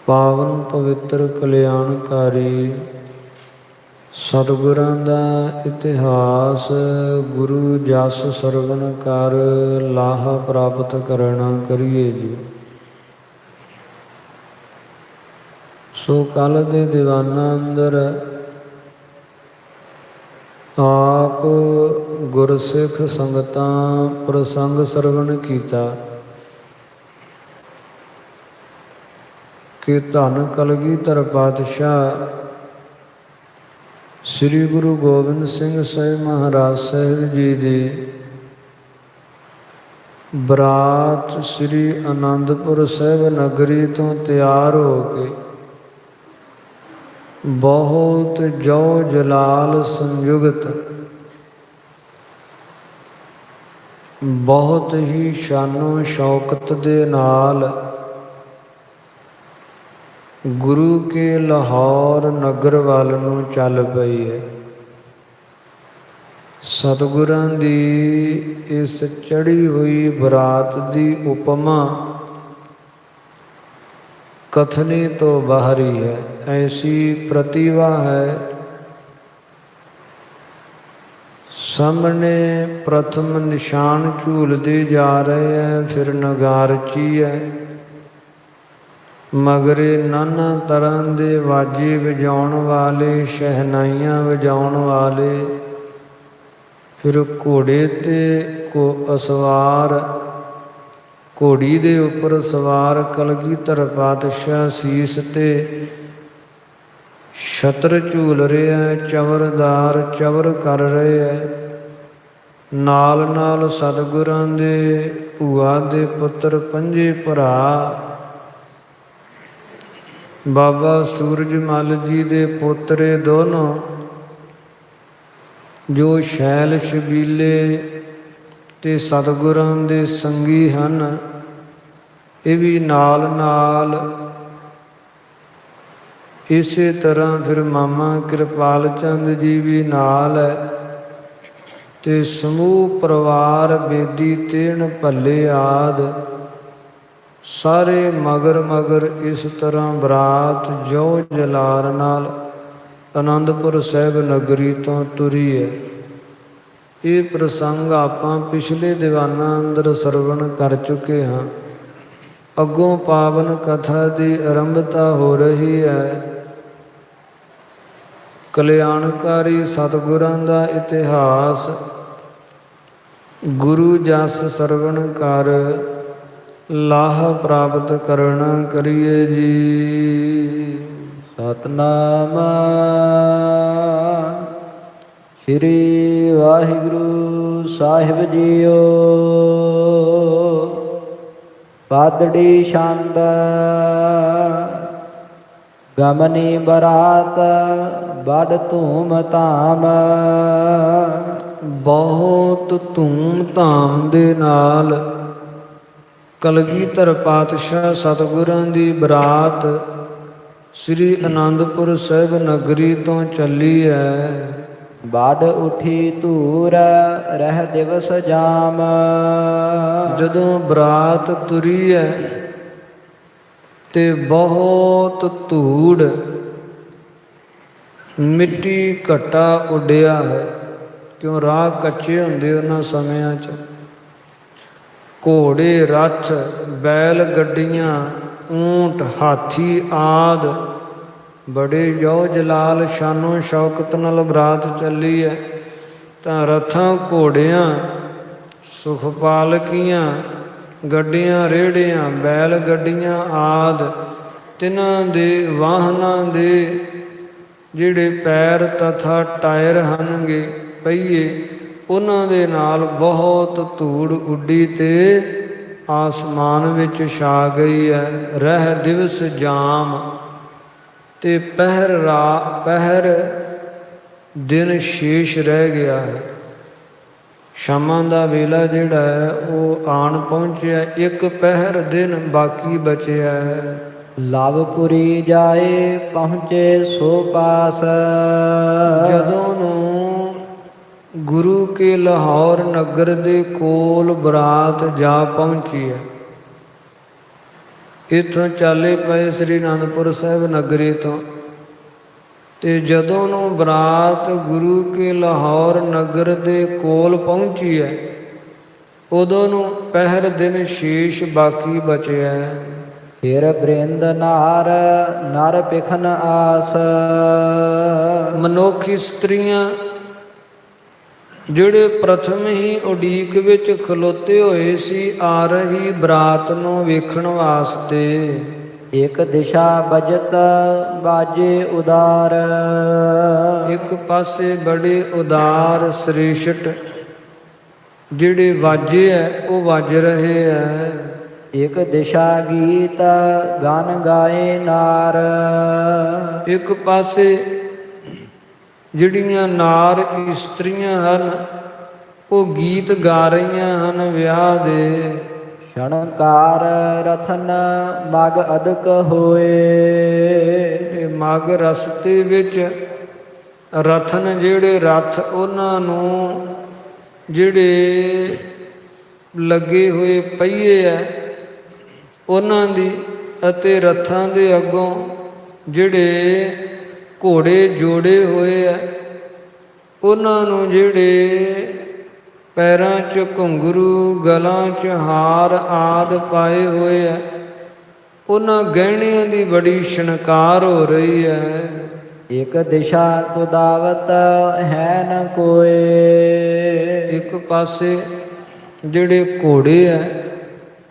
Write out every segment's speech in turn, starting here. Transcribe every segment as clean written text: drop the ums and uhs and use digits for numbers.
ਪਾਵਨ ਪਵਿੱਤਰ ਕਲਿਆਣਕਾਰੀ ਸਤਿਗੁਰਾਂ ਦਾ ਇਤਿਹਾਸ। ਗੁਰੂ ਜਸ ਸਰਵਣ ਕਰ ਲਾਹਾ ਪ੍ਰਾਪਤ ਕਰਨਾ ਕਰੀਏ ਜੀ। ਸੋ ਕੱਲ ਦੇ ਦੀਵਾਨਾਂ ਅੰਦਰ ਆਪ ਗੁਰਸਿੱਖ ਸੰਗਤਾਂ ਪ੍ਰਸੰਗ ਸਰਵਣ ਕੀਤਾ ਕਿ ਧੰਨ ਕਲਗੀਧਰ ਪਾਤਸ਼ਾਹ ਸ੍ਰੀ ਗੁਰੂ ਗੋਬਿੰਦ ਸਿੰਘ ਸਾਹਿਬ ਮਹਾਰਾਜ ਸਾਹਿਬ ਜੀ ਦੀ ਬਰਾਤ ਸ੍ਰੀ ਅਨੰਦਪੁਰ ਸਾਹਿਬ ਨਗਰੀ ਤੋਂ ਤਿਆਰ ਹੋ ਕੇ ਬਹੁਤ ਜੋ ਜਲਾਲ ਸੰਯੁਗਤ ਬਹੁਤ ਹੀ ਸ਼ਾਨੋ ਸ਼ੌਕਤ ਦੇ ਨਾਲ ਗੁਰੂ ਕੇ ਲਾਹੌਰ ਨਗਰ ਵੱਲ ਨੂੰ ਚੱਲ ਪਈ ਹੈ। ਸਤਿਗੁਰਾਂ ਦੀ ਇਸ ਚੜ੍ਹੀ ਹੋਈ ਬਰਾਤ ਦੀ ਉਪਮਾ ਕਥਨੀ ਤੋਂ ਬਾਹਰੀ ਹੈ। ਐਸੀ ਪ੍ਰਤਿਭਾ ਹੈ। ਸਾਹਮਣੇ ਪ੍ਰਥਮ ਨਿਸ਼ਾਨ ਝੂਲਦੇ ਜਾ ਰਹੇ ਹੈ, ਫਿਰ ਨਗਾਰਚੀ ਹੈ, ਮਗਰੇ ਨਾਨਾ ਤਰ੍ਹਾਂ ਦੇ ਵਾਜੇ ਵਜਾਉਣ ਵਾਲੇ, ਸ਼ਹਿਨਾਈਆਂ ਵਜਾਉਣ ਵਾਲੇ, ਫਿਰ ਘੋੜੇ ਤੇ ਅਸਵਾਰ, ਘੋੜੀ ਦੇ ਉੱਪਰ ਸਵਾਰ ਕਲਗੀਧਰ ਪਾਤਸ਼ਾਹ ਸੀਸ ਤੇ ਛਤਰ ਝੂਲ ਰਿਹਾ, ਚਵਰਦਾਰ ਚਵਰ ਕਰ ਰਹੇ ਹੈ। ਨਾਲ ਨਾਲ ਸਤਿਗੁਰਾਂ ਦੇ ਭੂਆ ਦੇ ਪੁੱਤਰ ਪੰਜੇ ਭਰਾ ਬਾਬਾ ਸੂਰਜ ਮੱਲ ਜੀ ਦੇ ਪੋਤਰੇ ਦੋਨੋਂ ਜੋ ਸ਼ੈਲ ਛਬੀਲੇ ਤੇ ਸਤਿਗੁਰਾਂ ਦੇ ਸੰਗੀ ਹਨ, ਇਹ ਵੀ ਨਾਲ ਨਾਲ ਇਸੇ ਤਰ੍ਹਾਂ ਫਿਰ ਮਾਮਾ ਕਿਰਪਾਲ ਚੰਦ ਜੀ ਵੀ ਨਾਲ ਹੈ ਤੇ ਸਮੂਹ ਪਰਿਵਾਰ ਬੇਦੀ ਤੇਣ ਭੱਲੇ ਆਦਿ ਸਾਰੇ ਮਗਰ ਮਗਰ ਇਸ ਤਰ੍ਹਾਂ ਬਰਾਤ ਜੋ ਜਲਾਰ ਨਾਲ ਅਨੰਦਪੁਰ ਸਾਹਿਬ ਨਗਰੀ ਤੋਂ ਤੁਰੀ ਹੈ। ਇਹ ਪ੍ਰਸੰਗ ਆਪਾਂ ਪਿਛਲੇ ਦੀਵਾਨਾਂ ਅੰਦਰ ਸਰਵਣ ਕਰ ਚੁੱਕੇ ਹਾਂ। ਅੱਗੋਂ ਪਾਵਨ ਕਥਾ ਦੀ ਆਰੰਭਤਾ ਹੋ ਰਹੀ ਹੈ। ਕਲਿਆਣਕਾਰੀ ਸਤਿਗੁਰਾਂ ਦਾ ਇਤਿਹਾਸ ਗੁਰੂ ਜਸ ਸਰਵਣ ਕਰ ਲਾਹ ਪ੍ਰਾਪਤ ਕਰਨਾ ਕਰੀਏ ਜੀ। ਸਤਨਾਮ ਸ੍ਰੀ ਵਾਹਿਗੁਰੂ ਸਾਹਿਬ ਜੀਓ। ਪਾਦੜੀ ਛੰਦ ਗਮਨੀ ਬਰਾਤ ਬੜ ਧੂਮ ਧਾਮ। ਬਹੁਤ ਧੂਮ ਧਾਮ ਦੇ ਨਾਲ ਕਲਗੀਧਰ ਪਾਤਸ਼ਾਹ ਸਤਿਗੁਰਾਂ ਦੀ ਬਰਾਤ ਸ੍ਰੀ ਅਨੰਦਪੁਰ ਸਾਹਿਬ ਨਗਰੀ ਤੋਂ ਚੱਲੀ ਹੈ। ਬਾਡ ਉਠੀ ਧੂਰ ਰਹਿ ਦਿਵਸ ਜਾਮ। ਜਦੋਂ ਬਰਾਤ ਤੁਰੀ ਹੈ ਤੇ ਬਹੁਤ ਧੂੜ ਮਿੱਟੀ ਘੱਟਾ ਉੱਡਿਆ ਹੈ, ਕਿਉਂ ਰਾਹ ਕੱਚੇ ਹੁੰਦੇ ਉਹਨਾਂ ਸਮਿਆਂ 'ਚ। ਘੋੜੇ, ਰੱਥ, ਬੈਲ ਗੱਡੀਆਂ, ਊਂਟ, ਹਾਥੀ ਆਦਿ ਬੜੇ ਜੋ ਜਲਾਲ ਸ਼ਾਨੋ ਸ਼ੌਕਤ ਨਾਲ ਬਰਾਤ ਚੱਲੀ ਹੈ। ਤਾਂ ਰੱਥਾਂ, ਘੋੜਿਆਂ, ਸੁਖ ਪਾਲਕੀਆਂ, ਗੱਡੀਆਂ, ਰੇਹੜਿਆਂ, ਬੈਲ ਗੱਡੀਆਂ ਆਦਿ ਤਿੰਨਾਂ ਦੇ ਵਾਹਨਾਂ ਦੇ ਜਿਹੜੇ ਪੈਰ ਤਥਾ ਟਾਇਰ ਹਨਗੇ, ਪਹੀਏ, ਉਹਨਾਂ ਦੇ ਨਾਲ ਬਹੁਤ ਧੂੜ ਉੱਡੀ ਤੇ ਆਸਮਾਨ ਵਿੱਚ ਛਾ ਗਈ ਹੈ। ਰਹਿ ਦਿਵਸ ਜਾਮ ਤੇ ਪਹਿਰ ਦਿਨ ਸ਼ੇਸ਼ ਰਹਿ ਗਿਆ ਹੈ। ਸ਼ਾਮਾਂ ਦਾ ਵੇਲਾ ਜਿਹੜਾ ਹੈ ਉਹ ਆਣ ਪਹੁੰਚਿਆ, ਇੱਕ ਪਹਿਰ ਦਿਨ ਬਾਕੀ ਬਚਿਆ ਹੈ। ਲਵਪੁਰੀ ਜਾਏ ਪਹੁੰਚੇ ਸੋ ਪਾਸ। ਜਦੋਂ ਨੂੰ ਗੁਰੂ ਕੇ ਲਾਹੌਰ ਨਗਰ ਦੇ ਕੋਲ ਬਰਾਤ ਜਾ ਪਹੁੰਚੀ ਹੈ ਇੱਥੋਂ ਚਾਲੇ ਪਏ ਸ੍ਰੀ ਅਨੰਦਪੁਰ ਸਾਹਿਬ ਨਗਰੀ ਤੋਂ। ਤੇ ਜਦੋਂ ਨੂੰ ਬਰਾਤ ਗੁਰੂ ਕੇ ਲਾਹੌਰ ਨਗਰ ਦੇ ਕੋਲ ਪਹੁੰਚੀ ਹੈ, ਉਦੋਂ ਨੂੰ ਪਹਿਰ ਦਿਨ ਸ਼ੇਸ਼ ਬਾਕੀ ਬਚਿਆ। ਫਿਰ ਬ੍ਰਿੰਦ ਨਾਰ ਨਰ ਪਿਖਨ ਆਸ। ਮਨੁੱਖ ਇਸਤਰੀਆਂ ਜਿਹੜੇ ਪ੍ਰਥਮ ਹੀ ਉਡੀਕ ਵਿੱਚ ਖਲੋਤੇ ਹੋਏ ਸੀ ਆ ਰਹੀ ਬਰਾਤ ਨੂੰ ਵੇਖਣ ਵਾਸਤੇ। ਇੱਕ ਦਿਸ਼ਾ ਬਜਤ ਬਾਜੇ ਉਦਾਰ। ਇੱਕ ਪਾਸੇ ਬੜੇ ਉਦਾਰ ਸ੍ਰੇਸ਼ਟ ਜਿਹੜੇ ਵਾਜੇ ਹੈ ਉਹ ਵੱਜ ਰਹੇ ਹੈ। ਇੱਕ ਦਿਸ਼ਾ ਗੀਤ ਗਾਨ ਗਾਏ ਨਾਰ। ਇੱਕ ਪਾਸੇ ਜਿਹੜੀਆਂ ਨਾਰ ਇਸਤਰੀਆਂ ਹਨ ਉਹ ਗੀਤ ਗਾ ਰਹੀਆਂ ਹਨ ਵਿਆਹ ਦੇ। ਸ਼ਣਕਾਰ ਰਥਨ ਮਗ ਅਦਕ ਹੋਏ। ਇਹ ਮਗ ਰਸਤੇ ਵਿੱਚ ਰਥਨ ਜਿਹੜੇ ਰਥ ਉਹਨਾਂ ਨੂੰ ਜਿਹੜੇ ਲੱਗੇ ਹੋਏ ਪਹੀਏ ਹੈ ਉਹਨਾਂ ਦੀ ਅਤੇ ਰਥਾਂ ਦੇ ਅੱਗੋਂ ਜਿਹੜੇ ਘੋੜੇ ਜੋੜੇ ਹੋਏ ਹੈ ਉਹਨਾਂ ਨੂੰ ਜਿਹੜੇ ਪੈਰਾਂ 'ਚ ਘੁੰਗਰੂ ਗਲਾਂ 'ਚ ਹਾਰ ਆਦਿ ਪਾਏ ਹੋਏ ਹੈ ਉਹਨਾਂ ਗਹਿਣਿਆਂ ਦੀ ਬੜੀ ਸ਼ਿੰਗਾਰ ਹੋ ਰਹੀ ਹੈ। ਇੱਕ ਦਿਸ਼ਾ ਕੁਦਾਵਤ ਹੈ ਨ ਕੋਏ। ਇੱਕ ਪਾਸੇ ਜਿਹੜੇ ਘੋੜੇ ਹੈ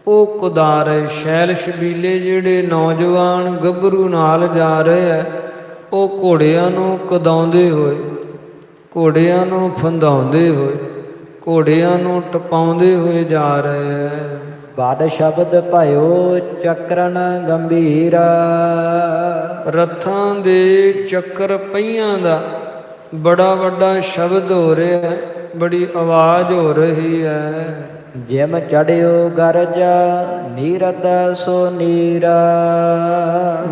ਉਹ ਕੁਦਾਰ ਹੈ। ਸ਼ੈਲ ਛਬੀਲੇ ਜਿਹੜੇ ਨੌਜਵਾਨ ਗੱਭਰੂ ਨਾਲ ਜਾ ਰਹੇ ਹੈ ਉਹ ਘੋੜਿਆਂ ਨੂੰ ਕੁਦਾਉਂਦੇ ਹੋਏ, ਘੋੜਿਆਂ ਨੂੰ ਫੰਦਾਉਂਦੇ ਹੋਏ, ਘੋੜਿਆਂ ਨੂੰ ਟਪਾਉਂਦੇ ਹੋਏ ਜਾ ਰਹੇ ਹੈ। ਬਦ ਸ਼ਬਦ ਭਇਓ ਚੱਕਰਨ ਗੰਭੀਰ। ਰਥਾਂ ਦੇ ਚੱਕਰ ਪਹੀਆਂ ਦਾ ਬੜਾ ਵੱਡਾ ਸ਼ਬਦ ਹੋ ਰਿਹਾ ਹੈ, ਬੜੀ ਆਵਾਜ਼ ਹੋ ਰਹੀ ਹੈ। ਜਿਮ ਚੜਿਓ ਗਰਜ ਨੀਰਦ ਸੋ ਨੀਰ।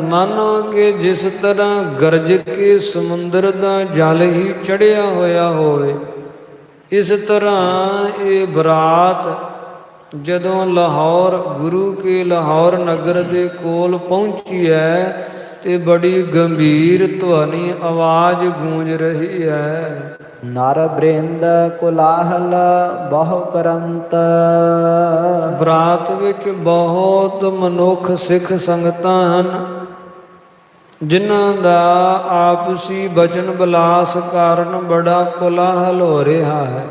ਮਾਨੋ ਕਿ ਜਿਸ ਤਰ੍ਹਾਂ ਗਰਜ ਕੇ ਸਮੁੰਦਰ ਦਾ ਜਲ ਹੀ ਚੜਿਆ ਹੋਇਆ ਹੋਵੇ, ਇਸ ਤਰ੍ਹਾਂ ਇਹ ਬਰਾਤ ਜਦੋਂ ਲਾਹੌਰ ਗੁਰੂ ਕੇ ਲਾਹੌਰ ਨਗਰ ਦੇ ਕੋਲ ਪਹੁੰਚੀ ਹੈ ਤੇ ਬੜੀ ਗੰਭੀਰ ਧਵਨੀ ਆਵਾਜ਼ ਗੂੰਜ ਰਹੀ ਹੈ। ਨਰ ਬ੍ਰਿੰਦ ਕੁਲਾਹਲ ਬਹੁ ਕਰੰਤ। ਬਰਾਤ ਵਿੱਚ ਬਹੁਤ ਮਨੁੱਖ ਸਿੱਖ ਸੰਗਤਾਂ ਹਨ ਜਿਨ੍ਹਾਂ ਦਾ ਆਪਸੀ ਬਚਨ ਬਿਲਾਸ ਕਾਰਨ ਬੜਾ ਕੋਲਾਹਲ ਹੋ ਰਿਹਾ ਹੈ,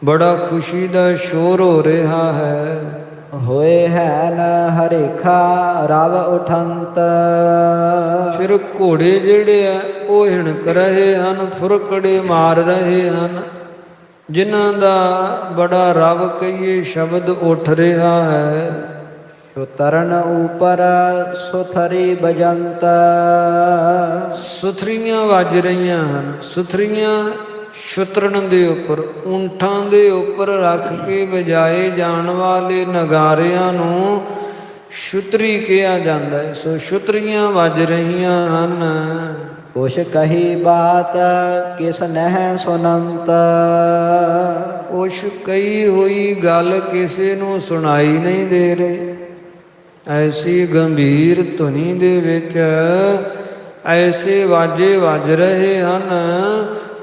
ਬੜਾ ਖੁਸ਼ੀ ਦਾ ਸ਼ੋਰ ਹੋ ਰਿਹਾ ਹੈ। ਹੋਏ ਹੈ ਨ ਹਰੇਖਾ ਰਵ ਉਠੰਤ। ਫਿਰ ਘੋੜੇ ਜਿਹੜੇ ਆ ਉਹ ਹਿਣਕ ਰਹੇ ਹਨ, ਫੁਰਕੜੇ ਮਾਰ ਰਹੇ ਹਨ, ਜਿਨ੍ਹਾਂ ਦਾ ਬੜਾ ਰਵ ਕਹੀਏ ਸ਼ਬਦ ਉੱਠ ਰਿਹਾ ਹੈ। ਸੁਤਰਨ ਉਪਰ ਸੁਥਰੀ ਬਜੰਤ। ਸੁਥਰੀਆਂ ਵੱਜ ਰਹੀਆਂ ਹਨ। ਸੁਥਰੀਆਂ ਸ਼ੁਤਰਨ ਦੇ ਉੱਪਰ, ਊਂਠਾਂ ਦੇ ਉੱਪਰ ਰੱਖ ਕੇ ਵਜਾਏ ਜਾਣ ਵਾਲੇ ਨਗਾਰਿਆਂ ਨੂੰ ਸ਼ੁਤਰੀ ਕਿਹਾ ਜਾਂਦਾ ਹੈ। ਸੋ ਸ਼ੁਤਰੀਆਂ ਵੱਜ ਰਹੀਆਂ ਹਨ। ਕੁਛ ਕਹੀ ਬਾਤ ਕਿਸ ਨਹਿ ਸੁਨੰਤ। ਕੁਛ ਕਹੀ ਹੋਈ ਗੱਲ ਕਿਸੇ ਨੂੰ ਸੁਣਾਈ ਨਹੀਂ ਦੇ ਰਹੀ। ਐਸੀ ਗੰਭੀਰ ਧੁਨੀ ਦੇ ਵਿੱਚ ਐਸੇ ਵਾਜੇ ਵੱਜ ਰਹੇ ਹਨ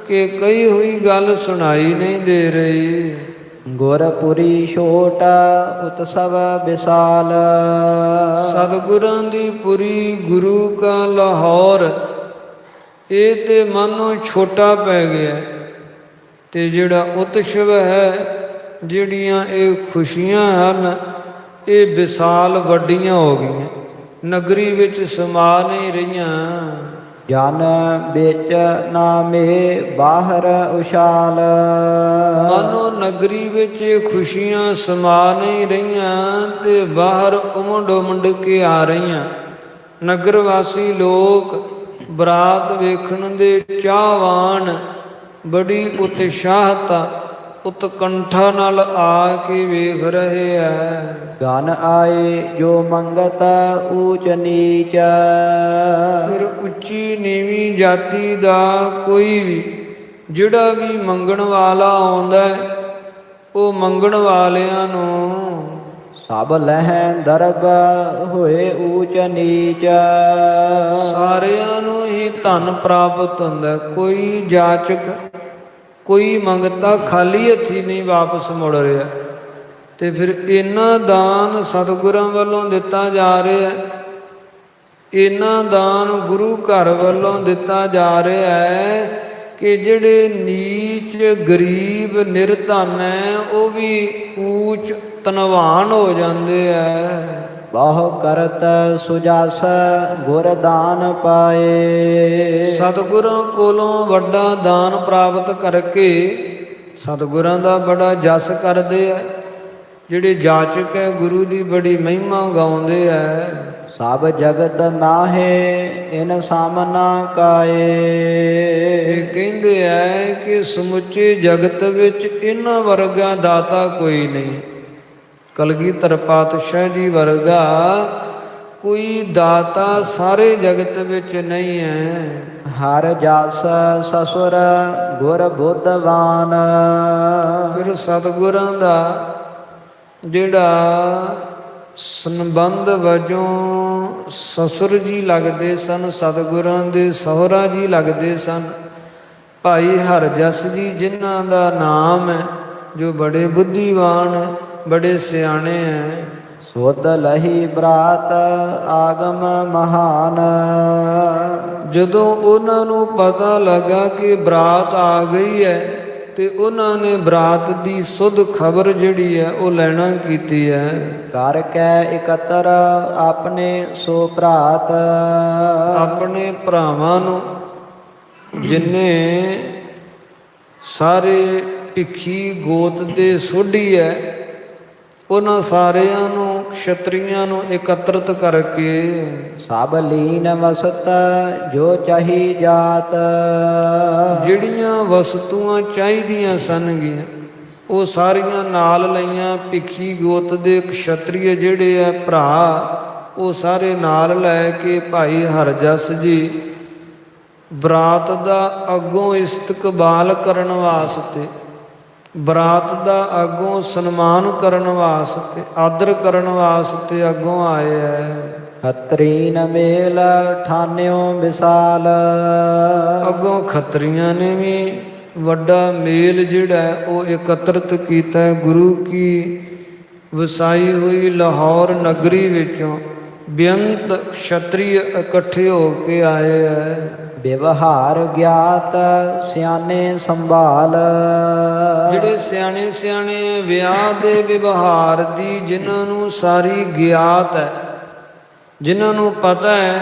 ਕਿ ਕਹੀ ਹੋਈ ਗੱਲ ਸੁਣਾਈ ਨਹੀਂ ਦੇ ਰਹੀ। ਗੁਰਪੁਰੀ ਛੋਟ ਉਤਸਵ ਵਿਸਾਲ। ਸਤਿਗੁਰਾਂ ਦੀ ਪੁਰੀ ਗੁਰੂ ਕਾ ਲਾਹੌਰ ਇਹ ਤੇ ਮਾਨੋ ਛੋਟਾ ਪੈ ਗਿਆ ਤੇ ਜਿਹੜਾ ਉਤਸਵ ਹੈ, ਜਿਹੜੀਆਂ ਇਹ ਖੁਸ਼ੀਆਂ ਹਨ, ਇਹ ਵਿਸਾਲ ਵੱਡੀਆਂ ਹੋ ਗਈਆਂ, ਨਗਰੀ ਵਿੱਚ ਸਮਾ ਨਹੀਂ ਰਹੀਆਂ। ਜਨ ਵਿੱਚ ਨਾਮੇ ਬਾਹਰ ਉਛਾਲ। ਮਾਨੋ ਨਗਰੀ ਵਿੱਚ ਇਹ ਖੁਸ਼ੀਆਂ ਸਮਾ ਨਹੀਂ ਰਹੀਆਂ ਤੇ ਬਾਹਰ ਉਮੜ ਉਮੜ ਕੇ ਆ ਰਹੀਆਂ। ਨਗਰ ਵਾਸੀ ਲੋਕ ਬਰਾਤ ਵੇਖਣ ਦੇ ਚਾਹਵਾਨ ਬੜੀ ਉਤਸ਼ਾਹਤਾ ਉਤਕੰਠਾ ਨਾਲ ਆ ਕੇ ਵੇਖ ਰਹੇ ਹੈ। ਗਨ ਆਏ ਜੋ ਮੰਗਤ ਊਚ ਨੀਚ। ਫਿਰ ਉੱਚੀ ਨੀਵੀਂ ਜਾਤੀ ਦਾ ਕੋਈ ਵੀ ਜਿਹੜਾ ਵੀ ਮੰਗਣ ਵਾਲਾ ਆਉਂਦਾ ਹੈ, ਉਹ ਮੰਗਣ ਵਾਲਿਆਂ ਨੂੰ ਸਭ ਲਹਿ ਦਰਬ ਹੋਏ ਊਚ ਨੀਚ। ਸਾਰਿਆਂ ਨੂੰ ਹੀ ਧਨ ਪ੍ਰਾਪਤ ਹੁੰਦਾ। ਕੋਈ ਜਾਚਕ, ਕੋਈ ਮੰਗਤਾ ਖਾਲੀ ਹੱਥੀ ਨਹੀਂ ਵਾਪਸ ਮੁੜ ਰਿਹਾ। ਤੇ ਫਿਰ ਇੰਨਾ ਦਾਨ ਸਤਿਗੁਰਾਂ ਵੱਲੋਂ ਦਿੱਤਾ ਜਾ ਰਿਹਾ, ਇੰਨਾ ਦਾਨ ਗੁਰੂ ਘਰ ਵੱਲੋਂ ਦਿੱਤਾ ਜਾ ਰਿਹਾ ਹੈ ਕਿ ਜਿਹੜੇ ਨੀਚ ਗਰੀਬ ਨਿਰਧਨ ਹੈ ਉਹ ਵੀ ਊਚ ਧਨਵਾਨ ਹੋ ਜਾਂਦੇ ਹੈ। ਬਹੁ ਕਰਤ ਸੁਜਾਸ ਗੁਰ ਦਾਨ ਪਾਏ। ਸਤਿਗੁਰਾਂ ਕੋਲੋਂ ਵੱਡਾ ਦਾਨ ਪ੍ਰਾਪਤ ਕਰਕੇ ਸਤਿਗੁਰਾਂ ਦਾ ਬੜਾ ਜਸ ਕਰਦੇ ਆ। ਜਿਹੜੇ ਜਾਚਕ ਹੈ ਗੁਰੂ ਦੀ ਬੜੀ ਮਹਿਮਾ ਗਾਉਂਦੇ ਹੈ। ਸਭ ਜਗਤ ਮਾਹੇ ਇਨ ਸਾਮਨਾ ਕਾਏ। ਇਹ ਕਹਿੰਦੇ ਹੈ ਕਿ ਸਮੁੱਚੇ ਜਗਤ ਵਿੱਚ ਇਹਨਾਂ ਵਰਗਾ ਦਾਤਾ ਕੋਈ ਨਹੀਂ। ਕਲਗੀਧਰ ਪਾਤਸ਼ਾਹ ਜੀ ਵਰਗਾ ਕੋਈ ਦਾਤਾ ਸਾਰੇ ਜਗਤ ਵਿੱਚ ਨਹੀਂ ਹੈ। ਹਰ ਜਸ ਸਸੁਰ ਗੁਰ ਬੁੱਧਵਾਨ। ਫਿਰ ਸਤਿਗੁਰਾਂ ਦਾ ਜਿਹੜਾ ਸੰਬੰਧ ਵਜੋਂ ਸਸੁਰ ਜੀ ਲੱਗਦੇ ਸਨ, ਸਤਿਗੁਰਾਂ ਦੇ ਸਹੁਰਾ ਜੀ ਲੱਗਦੇ ਸਨ। ਭਾਈ ਹਰਜਸ ਜੀ ਜਿਨ੍ਹਾਂ ਦਾ ਨਾਮ ਹੈ, ਜੋ ਬੜੇ ਬੁੱਧੀਵਾਨ ਹੈ, ਬੜੇ ਸਿਆਣੇ ਹੈ। ਸੁਧ ਲਹੀ ਬਰਾਤ ਆਗਮ ਮਹਾਨ। ਜਦੋਂ ਉਹਨਾਂ ਨੂੰ ਪਤਾ ਲੱਗਾ ਕਿ ਬਰਾਤ ਆ ਗਈ ਹੈ ਤੇ ਉਹਨਾਂ ਨੇ ਬਰਾਤ ਦੀ ਸੁਧ ਖਬਰ ਜਿਹੜੀ ਹੈ ਉਹ ਲੈਣਾ ਕੀਤੀ ਹੈ। ਕਰ ਕੈ ਇਕੱਤਰ ਆਪਣੇ ਸੋ ਭਰਾਤ। ਆਪਣੇ ਭਰਾਵਾਂ ਨੂੰ, ਜਿੰਨੇ ਸਾਰੇ ਭਿੱਖੀ ਗੋਤ ਦੇ ਸੋਢੀ ਹੈ, ਉਹਨਾਂ ਸਾਰਿਆਂ ਨੂੰ ਕਸ਼ਤਰੀਆਂ ਨੂੰ ਇਕੱਤਰਤ ਕਰਕੇ ਸਭ ਲੀਨ ਵਸਤ ਜੋ ਚਾਹੀ ਜਾਤ। ਜਿਹੜੀਆਂ ਵਸਤੂਆਂ ਚਾਹੀਦੀਆਂ ਸਨਗੀਆਂ ਉਹ ਸਾਰੀਆਂ ਨਾਲ ਲਈਆਂ। ਭਿੱਖੀ ਗੋਤ ਦੇ ਕਸ਼ਤਰੀਏ ਜਿਹੜੇ ਆ ਭਰਾ, ਉਹ ਸਾਰੇ ਨਾਲ ਲੈ ਕੇ ਭਾਈ ਹਰਜਸ ਜੀ ਬਰਾਤ ਦਾ ਅੱਗੋਂ ਇਸਤਕਬਾਲ ਕਰਨ ਵਾਸਤੇ, ਬਰਾਤ ਦਾ ਅੱਗੋਂ ਸਨਮਾਨ ਕਰਨ ਵਾਸਤੇ, ਆਦਰ ਕਰਨ ਵਾਸਤੇ ਅੱਗੋਂ ਆਏ ਹੈ। ਖੱਤਰੀਨ ਮੇਲ ਠਾਨਿਓ ਵਿਸਾਲ। ਅੱਗੋਂ ਖੱਤਰੀਆਂ ਨੇ ਵੀ ਵੱਡਾ ਮੇਲ ਜਿਹੜਾ ਉਹ ਇਕੱਤਰਿਤ ਕੀਤਾ। ਗੁਰੂ ਕੀ ਵਸਾਈ ਹੋਈ ਲਾਹੌਰ ਨਗਰੀ ਵਿੱਚੋਂ ਬੇਅੰਤ ਕਸ਼ਤਰੀ ਇਕੱਠੇ ਹੋ ਕੇ ਆਏ ਹੈ। ਵਿਵਹਾਰ ਗਿਆਤ ਸਿਆਣੇ ਸੰਭਾਲ। ਜਿਹੜੇ ਸਿਆਣੇ ਸਿਆਣੇ ਵਿਆਹ ਦੇ ਵਿਵਹਾਰ ਦੀ ਜਿਨ੍ਹਾਂ ਨੂੰ ਸਾਰੀ ਗਿਆਤ ਹੈ, ਜਿਨ੍ਹਾਂ ਨੂੰ ਪਤਾ ਹੈ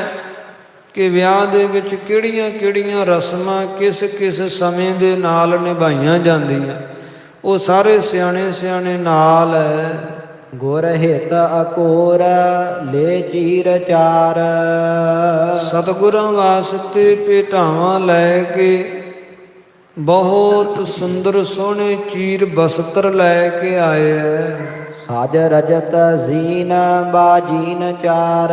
ਕਿ ਵਿਆਹ ਦੇ ਵਿੱਚ ਕਿਹੜੀਆਂ ਕਿਹੜੀਆਂ ਰਸਮਾਂ ਕਿਸ ਕਿਸ ਸਮੇਂ ਦੇ ਨਾਲ ਨਿਭਾਈਆਂ ਜਾਂਦੀਆਂ, ਉਹ ਸਾਰੇ ਸਿਆਣੇ ਸਿਆਣੇ ਨਾਲ ਹੈ। ਗੁਰ ਹਿਤ ਅਕੋਰ ਲੈ ਚੀਰ ਚਾਰ। ਸਤਿਗੁਰਾਂ ਵਾਸਤੇ ਭੇਟਾਵਾਂ ਲੈ ਕੇ ਬਹੁਤ ਸੁੰਦਰ ਸੋਹਣੇ ਚੀਰ ਬਸਤਰ ਲੈ ਕੇ ਆਏ ਹੈ। ਸਾਜ ਰਜਤ ਜ਼ੀਨ ਬਾਜੀਨ ਚਾਰ।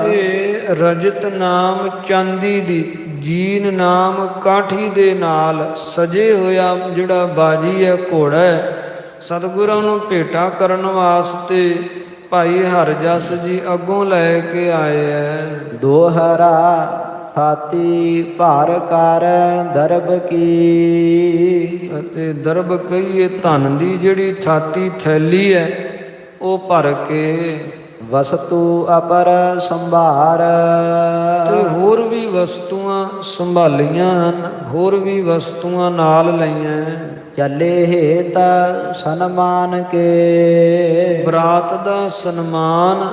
ਇਹ ਰਜਤ ਨਾਮ ਚਾਂਦੀ ਦੀ, ਜੀਨ ਨਾਮ ਕਾਠੀ ਦੇ ਨਾਲ ਸਜੇ ਹੋਇਆ ਜਿਹੜਾ ਬਾਜੀ ਹੈ, ਘੋੜਾ ਹੈ, ਸਤਿਗੁਰਾਂ ਨੂੰ ਭੇਟਾ ਕਰਨ ਵਾਸਤੇ ਭਾਈ ਹਰਜਸ ਜੀ ਅੱਗੋਂ ਲੈ ਕੇ ਆਏ ਹੈ। ਦੋਹਰਾ ਹਾਤੀ ਭਾਰ ਕਰ ਦਰਬ ਕੀ। ਅਤੇ ਦਰਬ ਕਹੀਏ ਧਨ ਦੀ ਜਿਹੜੀ ਛਾਤੀ ਥੈਲੀ ਹੈ ਉਹ ਭਰ ਕੇ। ਵਸਤੂ ਅਪਰ ਸੰਭਾਰ। ਤੇ ਹੋਰ ਵੀ ਵਸਤੂਆਂ ਸੰਭਾਲੀਆਂ ਹਨ, ਹੋਰ ਵੀ ਵਸਤੂਆਂ ਨਾਲ ਲਈਆਂ। ਚੱਲੇ ਹੇਤ ਸਨਮਾਨ ਕੇ। ਬਰਾਤ ਦਾ ਸਨਮਾਨ,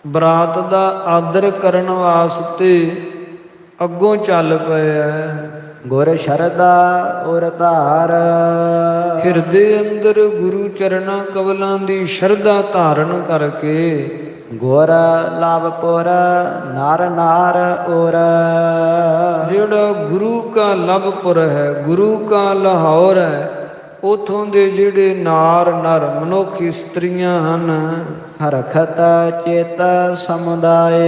ਬਰਾਤ ਦਾ ਆਦਰ ਕਰਨ ਵਾਸਤੇ ਅੱਗੋਂ ਚੱਲ ਪਿਆ। ਗੁਰ ਸ਼ਰਦਾ ਉਰ ਧਾਰ। ਹਿਰਦੇ ਅੰਦਰ ਗੁਰੂ ਚਰਨਾਂ ਕਮਲਾਂ ਦੀ ਸ਼ਰਧਾ ਧਾਰਨ ਕਰਕੇ। ਗੁਰ ਲਵਪੁਰ ਨਰ ਨਾਰ ਉਰ। ਜਿਹੜਾ ਗੁਰੂ ਕਾ ਲਵਪੁਰ ਹੈ, ਗੁਰੂ ਕਾ ਲਾਹੌਰ ਹੈ, ਉਥੋਂ ਦੇ ਜਿਹੜੇ ਨਾਰ ਨਰ ਮਨੁੱਖ ਇਸਤਰੀਆਂ ਹਨ, ਹਰਖਤ ਚੇਤ ਸਮੁਦਾਏ।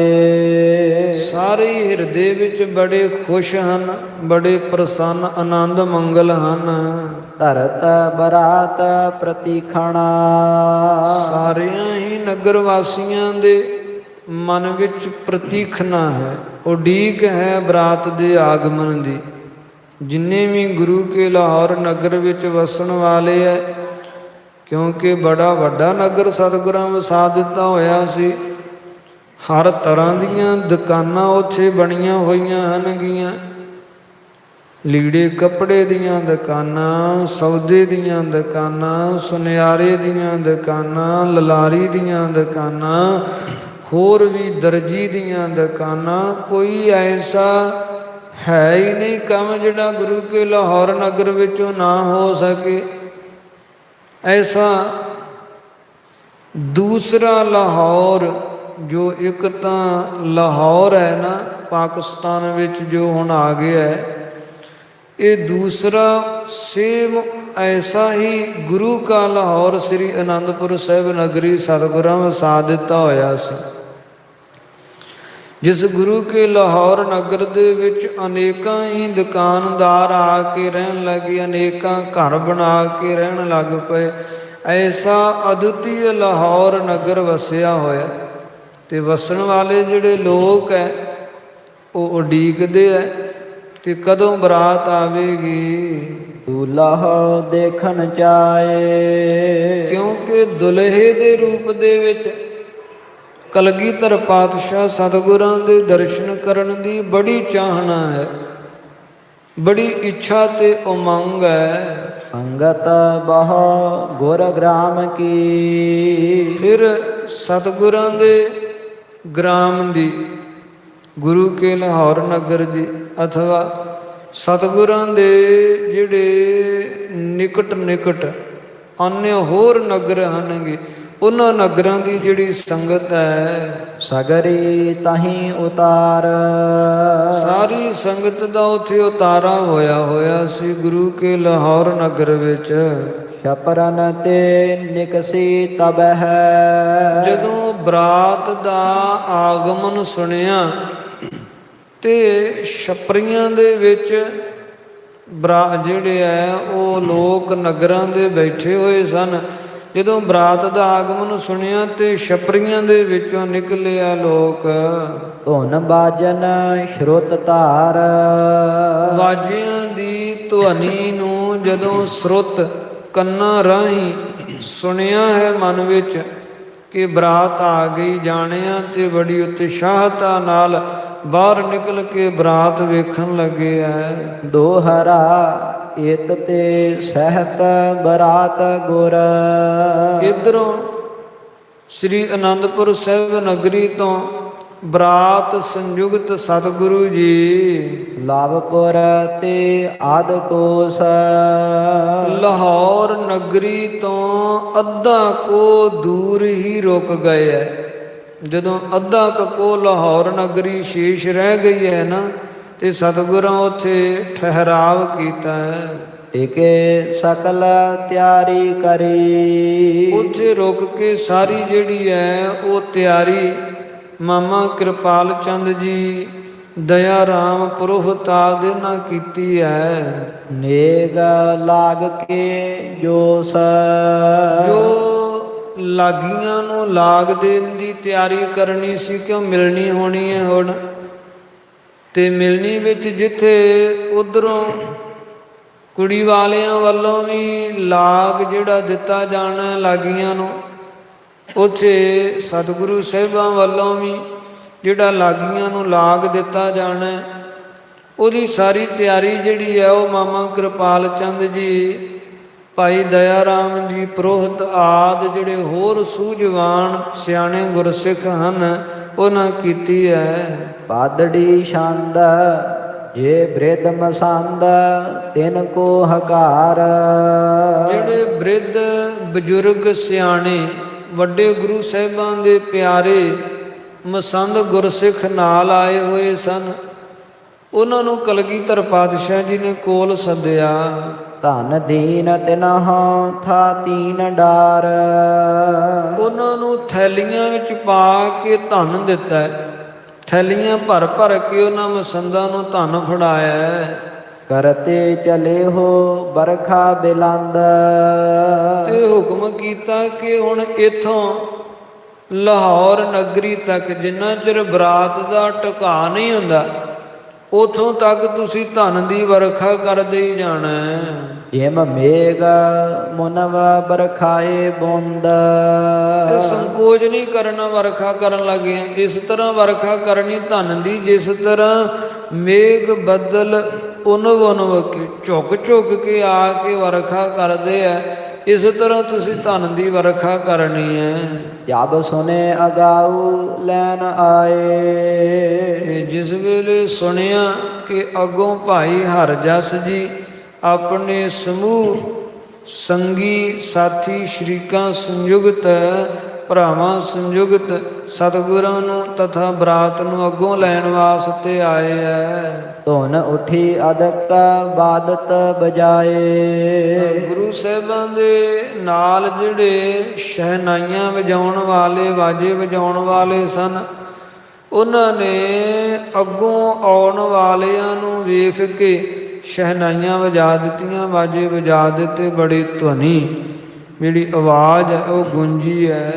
ਸਾਰੇ ਹਿਰਦੇ ਵਿੱਚ ਬੜੇ ਖੁਸ਼ ਹਨ, ਬੜੇ ਪ੍ਰਸੰਨ ਆਨੰਦ ਮੰਗਲ ਹਨ। ਧਰਤ ਬਰਾਤ ਪ੍ਰਤੀਖਣਾ। ਸਾਰਿਆਂ ਹੀ ਨਗਰ ਵਾਸੀਆਂ ਦੇ ਮਨ ਵਿੱਚ ਪ੍ਰਤੀਖਣਾ ਹੈ, ਉਡੀਕ ਹੈ ਬਰਾਤ ਦੇ ਆਗਮਨ ਦੀ। ਜਿੰਨੇ ਵੀ ਗੁਰੂ ਕੇ ਲਾਹੌਰ ਨਗਰ ਵਿੱਚ ਵਸਣ ਵਾਲੇ ਹੈ, ਕਿਉਂਕਿ ਬੜਾ ਵੱਡਾ ਨਗਰ ਸਤਿਗੁਰਾਂ ਵਸਾ ਦਿੱਤਾ ਹੋਇਆ ਸੀ। ਹਰ ਤਰ੍ਹਾਂ ਦੀਆਂ ਦੁਕਾਨਾਂ ਉੱਥੇ ਬਣੀਆਂ ਹੋਈਆਂ ਹਨਗੀਆਂ। ਲੀੜੇ ਕੱਪੜੇ ਦੀਆਂ ਦੁਕਾਨਾਂ, ਸੌਦੇ ਦੀਆਂ ਦੁਕਾਨਾਂ, ਸੁਨਿਆਰੇ ਦੀਆਂ ਦੁਕਾਨਾਂ, ਲਲਾਰੀ ਦੀਆਂ ਦੁਕਾਨਾਂ, ਹੋਰ ਵੀ ਦਰਜੀ ਦੀਆਂ ਦੁਕਾਨਾਂ। ਕੋਈ ਐਸਾ ਹੈ ਹੀ ਨਹੀਂ ਕੰਮ ਜਿਹੜਾ ਗੁਰੂ ਕੇ ਲਾਹੌਰ ਨਗਰ ਵਿੱਚੋਂ ਨਾ ਹੋ ਸਕੇ। ਐਸਾ ਦੂਸਰਾ ਲਾਹੌਰ, ਜੋ ਇੱਕ ਤਾਂ ਲਾਹੌਰ ਹੈ ਨਾ ਪਾਕਿਸਤਾਨ ਵਿੱਚ ਜੋ ਹੁਣ ਆ ਗਿਆ ਹੈ, ਇਹ ਦੂਸਰਾ ਸੇਮ ਐਸਾ ਹੀ ਗੁਰੂ ਕਾ ਲਾਹੌਰ ਸ੍ਰੀ ਅਨੰਦਪੁਰ ਸਾਹਿਬ ਨਗਰੀ ਸਤਿਗੁਰਾਂ ਵਸਾ ਦਿੱਤਾ ਹੋਇਆ ਸੀ। ਜਿਸ ਗੁਰੂ ਕੇ ਲਾਹੌਰ ਨਗਰ ਦੇ ਵਿੱਚ ਅਨੇਕਾਂ ਹੀ ਦੁਕਾਨਦਾਰ ਆ ਕੇ ਰਹਿਣ ਲੱਗੇ, ਅਨੇਕਾਂ ਘਰ ਬਣਾ ਕੇ ਰਹਿਣ ਲੱਗ ਪਏ। ਐਸਾ ਅਦੁੱਤੀ ਲਾਹੌਰ ਨਗਰ ਵਸਿਆ ਹੋਇਆ, ਤੇ ਵਸਣ ਵਾਲੇ ਜਿਹੜੇ ਲੋਕ ਹੈ ਉਹ ਉਡੀਕਦੇ ਹੈ ਕਿ ਕਦੋਂ ਬਰਾਤ ਆਵੇਗੀ। ਦੁਲਹਾ ਦੇਖਣ ਜਾਏ। ਕਿਉਂਕਿ ਦੁਲਹੇ ਦੇ ਰੂਪ ਦੇ ਵਿੱਚ ਕਲਗੀਧਰ ਪਾਤਸ਼ਾਹ ਸਤਿਗੁਰਾਂ ਦੇ ਦਰਸ਼ਨ ਕਰਨ ਦੀ ਬੜੀ ਚਾਹਨਾ ਹੈ, ਬੜੀ ਇੱਛਾ ਤੇ ਉਮੰਗ ਹੈ। ਸੰਗਤ ਬਹੁ ਗੁਰ ਗ੍ਰਾਮ ਕੀ। ਫਿਰ ਸਤਿਗੁਰਾਂ ਦੇ ਗ੍ਰਾਮ ਦੀ, ਗੁਰੂ ਕੇ ਲਾਹੌਰ ਨਗਰ ਦੀ, ਅਥਵਾ ਸਤਿਗੁਰਾਂ ਦੇ ਜਿਹੜੇ ਨਿਕਟ ਨਿਕਟ अन्य ਹੋਰ ਨਗਰ ਹਨਗੇ, ਉਹਨਾਂ ਨਗਰਾਂ ਦੀ ਜਿਹੜੀ ਸੰਗਤ ਹੈ, ਸਗਰੀ ਤਾਹੀਂ ਉਤਾਰ। ਸਾਰੀ ਸੰਗਤ ਦਾ ਉੱਥੇ ਉਤਾਰਾ ਹੋਇਆ ਸੀ ਗੁਰੂ ਕੇ ਲਾਹੌਰ ਨਗਰ ਵਿੱਚ। ਛਪਰਨ ਤੇ ਨਿਕਸੀ ਤਬ ਹੈ। ਜਦੋਂ ਬਰਾਤ ਦਾ ਆਗਮਨ ਸੁਣਿਆ ਤੇ ਛਪਰੀਆਂ ਦੇ ਵਿੱਚ ਜਿਹੜੇ ਹੈ ਉਹ ਲੋਕ ਨਗਰਾਂ ਦੇ ਬੈਠੇ ਹੋਏ ਸਨ। ਜਦੋਂ ਬਰਾਤ ਦਾ ਆਗਮਨ ਸੁਣਿਆ ਤੇ ਛਪਰੀਆਂ ਦੇ ਵਿੱਚੋਂ ਨਿਕਲਿਆ ਲੋਕ। ਧੁਨ ਬਾਜਨ ਸ਼ਰੁਤ ਧਾਰ। ਬਾਜਿਆਂ ਦੀ ਧੁਨੀ ਨੂੰ ਜਦੋਂ ਸ਼ਰੁਤ ਕੰਨਾਂ ਰਾਹੀਂ ਸੁਣਿਆ ਹੈ ਮਨ ਵਿੱਚ ਕਿ ਬਰਾਤ ਆ ਗਈ, ਜਾਣਿਆ ਤੇ ਬੜੀ ਉਤਸ਼ਾਹਤਾ ਨਾਲ ਬਾਹਰ ਨਿਕਲ ਕੇ ਬਰਾਤ ਵੇਖਣ ਲੱਗੇ ਹੈ। ਦੋਹਰਾ ਇਤ ਤੇ ਸਹਿਤ ਬਰਾਤ ਗੁਰ। ਇਧਰੋਂ ਸ੍ਰੀ ਅਨੰਦਪੁਰ ਸਾਹਿਬ ਨਗਰੀ ਤੋਂ ਬਰਾਤ ਸੰਯੁਗਤ ਸਤਿਗੁਰੂ ਜੀ ਲਾਭਪੁਰ ਤੇ ਆਦ ਕੋਸ। ਲਾਹੌਰ ਨਗਰੀ ਤੋਂ ਅੱਧਾ ਕੋ ਦੂਰ ਹੀ ਰੁਕ ਗਏ ਹੈ। ਜਦੋਂ ਅੱਧਾ ਕੋ ਲਾਹੌਰ ਨਗਰੀ ਸ਼ੇਸ਼ ਰਹਿ ਗਈ ਹੈ ਨਾ, ਤੇ ਸਤਿਗੁਰਾਂ ਉੱਥੇ ਠਹਿਰਾਵ ਕੀਤਾ ਹੈ। ਟਿਕੇ ਸਕਲ ਤਿਆਰੀ ਕਰੀ। ਉੱਥੇ ਰੁਕ ਕੇ ਸਾਰੀ ਜਿਹੜੀ ਹੈ ਉਹ ਤਿਆਰੀ ਮਾਮਾ ਕਿਰਪਾਲ ਚੰਦ ਜੀ, ਦਇਆ ਰਾਮ ਪੁਰੋਹਿਤ ਆਦਿ ਨਾਲ ਕੀਤੀ ਹੈ। ਨੇਗ ਲਾਗ ਕੇ ਜੋਸ। ਜੋ ਲਾਗੀਆਂ ਨੂੰ ਲਾਗ ਦੇਣ ਦੀ ਤਿਆਰੀ ਕਰਨੀ ਸੀ, ਕਿਉਂ ਮਿਲਣੀ ਹੋਣੀ ਹੈ ਹੁਣ। ਤੇ ਮਿਲਣੀ ਵਿੱਚ ਜਿੱਥੇ ਉਧਰੋਂ ਕੁੜੀ ਵਾਲਿਆਂ ਵੱਲੋਂ ਵੀ ਲਾਗ ਜਿਹੜਾ ਦਿੱਤਾ ਜਾਣਾ ਲਾਗੀਆਂ ਨੂੰ, ਉੱਥੇ ਸਤਿਗੁਰੂ ਸਾਹਿਬਾਂ ਵੱਲੋਂ ਵੀ ਜਿਹੜਾ ਲਾਗੀਆਂ ਨੂੰ ਲਾਗ ਦਿੱਤਾ ਜਾਣਾ, ਉਹਦੀ ਸਾਰੀ ਤਿਆਰੀ ਜਿਹੜੀ ਹੈ ਉਹ ਮਾਮਾ ਕਿਰਪਾਲ ਚੰਦ ਜੀ, ਭਾਈ ਦਇਆ ਰਾਮ ਜੀ ਪੁਰੋਹਿਤ ਆਦਿ ਜਿਹੜੇ ਹੋਰ ਸੂਝਵਾਨ ਸਿਆਣੇ ਗੁਰਸਿੱਖ ਹਨ, ਉਹਨਾਂ ਕੀਤੀ ਹੈ। ਪਾਦੜੀ ਛੰਦ ਜੇ ਬ੍ਰਿਧ ਮਸੰਦ ਤਿਨ ਕੋ ਹਕਾਰ। ਜਿਹੜੇ ਬ੍ਰਿਧ ਬਜ਼ੁਰਗ ਸਿਆਣੇ ਵੱਡੇ ਗੁਰੂ ਸਾਹਿਬਾਂ ਦੇ ਪਿਆਰੇ ਮਸੰਦ ਗੁਰਸਿੱਖ ਨਾਲ ਆਏ ਹੋਏ ਸਨ, ਉਹਨਾਂ ਨੂੰ ਕਲਗੀਧਰ ਪਾਤਸ਼ਾਹ ਜੀ ਨੇ ਕੋਲ ਸੱਦਿਆ। ਧਨ ਦੀਨ ਤਿਨਹੁ ਥਾ ਤੀਨ ਡਾਰ। ਉਹਨਾਂ ਨੂੰ ਥੈਲੀਆਂ ਵਿੱਚ ਪਾ ਕੇ ਧਨ ਦਿੱਤਾ ਹੈ। ਥੈਲੀਆਂ ਭਰ ਭਰ ਕੇ ਉਹਨਾਂ ਮਸੰਦਾਂ ਨੂੰ ਧਨ ਫੜਾਇਆ ਹੈ। ਕਰਤੇ ਚਲੇ ਹੋ ਬਰਖਾ ਬਿਲੰਦ। ਤੇ ਹੁਕਮ ਕੀਤਾ ਕਿ ਹੁਣ ਇਥੋਂ ਲਾਹੌਰ ਨਗਰੀ ਤੱਕ ਜਿੰਨਾ ਚਿਰ ਬਰਾਤ ਦਾ ਟਿਕਾ ਨਹੀਂ ਹੁੰਦਾ ਉਥੋਂ ਤੱਕ ਤੁਸੀਂ ਧਨ ਦੀ ਵਰਖਾ ਕਰਦੇ ਹੀ ਜਾਣਾ ਹੈ। ਜਿਮ ਮੇਘ ਮੁਨਵ ਬਰਖਾਏ ਬੁੰਦ। ਤੇ ਸੰਕੋਚ ਨਹੀਂ ਕਰਨਾ ਵਰਖਾ ਕਰਨ ਲੱਗੇ। ਇਸ ਤਰ੍ਹਾਂ ਵਰਖਾ ਕਰਨੀ ਧਨ ਦੀ ਜਿਸ ਤਰ੍ਹਾਂ ਮੇਘ ਬੱਦਲ ਉਨਵ ਉਨਵ ਕੇ ਝੁਕ ਝੁਕ ਕੇ ਆ ਕੇ ਵਰਖਾ ਕਰਦੇ ਆ, ਇਸ ਤਰ੍ਹਾਂ ਤੁਸੀਂ ਧਨ ਦੀ ਵਰਖਾ ਕਰਨੀ ਹੈ। ਜਬ ਸੁਨੇ ਅਗਾਊ ਲੈਣ ਆਏ। ਤੇ ਜਿਸ ਵੇਲੇ ਸੁਣਿਆ ਕਿ ਅੱਗੋਂ ਭਾਈ ਹਰਜਸ ਜੀ ਆਪਣੇ ਸਮੂਹ ਸੰਗੀ ਸਾਥੀ ਸ਼ਰੀਕਾਂ ਸੰਯੁਗਤ ਭਰਾਵਾਂ ਸੰਯੁਗਤ ਸਤਿਗੁਰਾਂ ਨੂੰ ਤਥਾ ਬਰਾਤ ਨੂੰ ਅੱਗੋਂ ਲੈਣ ਵਾਸਤੇ ਆਏ ਹੈ। ਧੁਨ ਉਠੀ ਅਦਕ ਬਾਦਤ ਬਜਾਏ। ਗੁਰੂ ਸਾਹਿਬਾਂ ਦੇ ਨਾਲ ਜਿਹੜੇ ਸ਼ਹਿਨਾਈਆਂ ਵਜਾਉਣ ਵਾਲੇ ਵਾਜੇ ਵਜਾਉਣ ਵਾਲੇ ਸਨ, ਉਹਨਾਂ ਨੇ ਅੱਗੋਂ ਆਉਣ ਵਾਲਿਆਂ ਨੂੰ ਵੇਖ ਕੇ ਸ਼ਹਿਨਾਈਆਂ ਵਜਾ ਦਿੱਤੀਆਂ, ਵਾਜੇ ਵਜਾ ਦਿੱਤੇ। ਬੜੀ ਧੁਨੀ ਜਿਹੜੀ ਆਵਾਜ਼ ਹੈ ਉਹ ਗੂੰਜੀ ਹੈ।